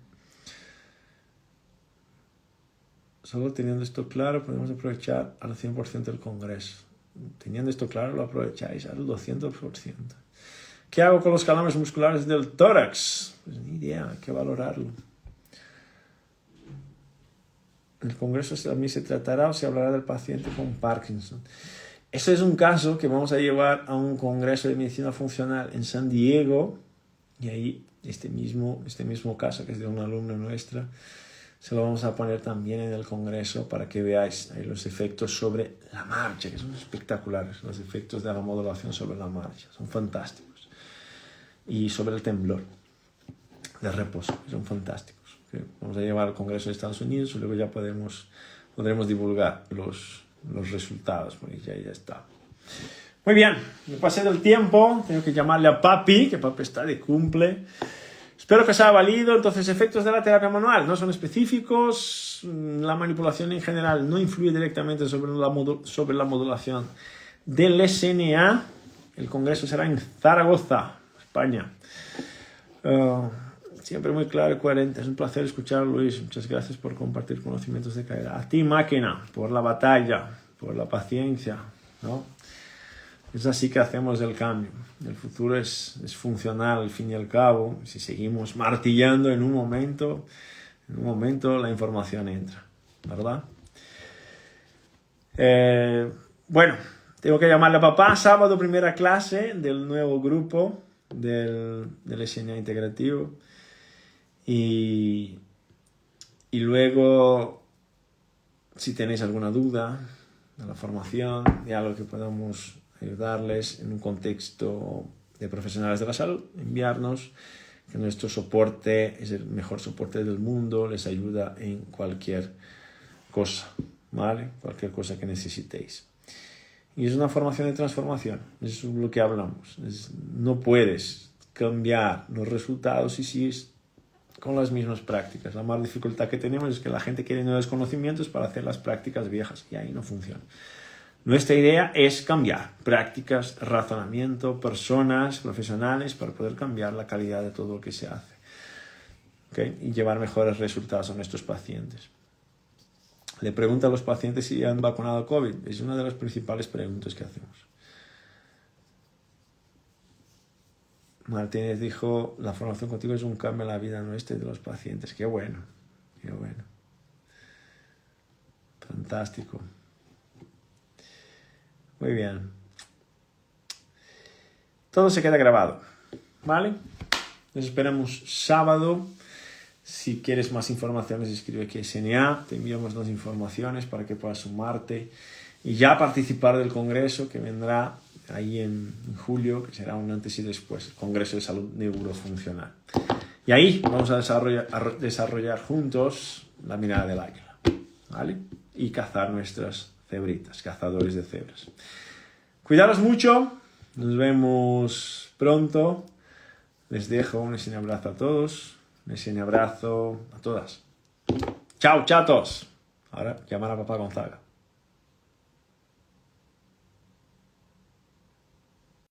Solo teniendo esto claro podemos aprovechar al 100% el congreso. Teniendo esto claro lo aprovecháis al 200%. ¿Qué hago con los calambres musculares del tórax? Pues ni idea, hay que valorarlo. En el congreso también se tratará o se hablará del paciente con Parkinson. Ese es un caso que vamos a llevar a un congreso de medicina funcional en San Diego, y ahí este mismo caso, que es de una alumna nuestra, se lo vamos a poner también en el congreso para que veáis ahí los efectos sobre la marcha, que son espectaculares, los efectos de la modulación sobre la marcha, son fantásticos. Y sobre el temblor de reposo, que son fantásticos. Que vamos a llevar al congreso de Estados Unidos y luego ya podremos divulgar los resultados, porque ya está. Muy bien, me pasé del tiempo, tengo que llamarle a papi, que papi está de cumple. Espero que os haya valido. Entonces, efectos de la terapia manual no son específicos. La manipulación en general no influye directamente sobre la modulación del SNA. El congreso será en Zaragoza, España. Siempre muy claro y coherente. Es un placer escuchar, Luis. Muchas gracias por compartir conocimientos de caída. A ti, máquina, por la batalla, por la paciencia, ¿no? Es así que hacemos el cambio. El futuro es funcional, al fin y al cabo. Si seguimos martillando en un momento la información entra, ¿verdad? Bueno, tengo que llamarle a papá. Sábado, primera clase del nuevo grupo del SNA integrativo. Y luego, si tenéis alguna duda de la formación, de algo que podamos ayudarles en un contexto de profesionales de la salud, enviarnos, que nuestro soporte es el mejor soporte del mundo, les ayuda en cualquier cosa, ¿vale? Cualquier cosa que necesitéis. Y es una formación de transformación, eso es lo que hablamos. No puedes cambiar los resultados si sigues con las mismas prácticas. La más dificultad que tenemos es que la gente quiere nuevos conocimientos para hacer las prácticas viejas, y ahí no funciona. Nuestra idea es cambiar prácticas, razonamiento, personas, profesionales, para poder cambiar la calidad de todo lo que se hace, ¿okay? Y llevar mejores resultados a nuestros pacientes. Le pregunto a los pacientes si han vacunado COVID. Es una de las principales preguntas que hacemos. Martínez dijo, la formación contigo es un cambio en la vida nuestra y de los pacientes. Qué bueno, qué bueno. Fantástico. Muy bien. Todo se queda grabado, ¿vale? Nos esperamos sábado. Si quieres más informaciones, escribe aquí SNA. Te enviamos las informaciones para que puedas sumarte y ya participar del congreso que vendrá ahí en julio, que será un antes y después, el Congreso de Salud Neurofuncional. Y ahí vamos a desarrollar juntos la mirada del águila, ¿vale? Y cazar nuestras cebritas, cazadores de cebras. Cuidaros mucho, nos vemos pronto. Les dejo un abrazo a todos, un abrazo a todas. ¡Chao, chatos! Ahora llamar a papá Gonzaga.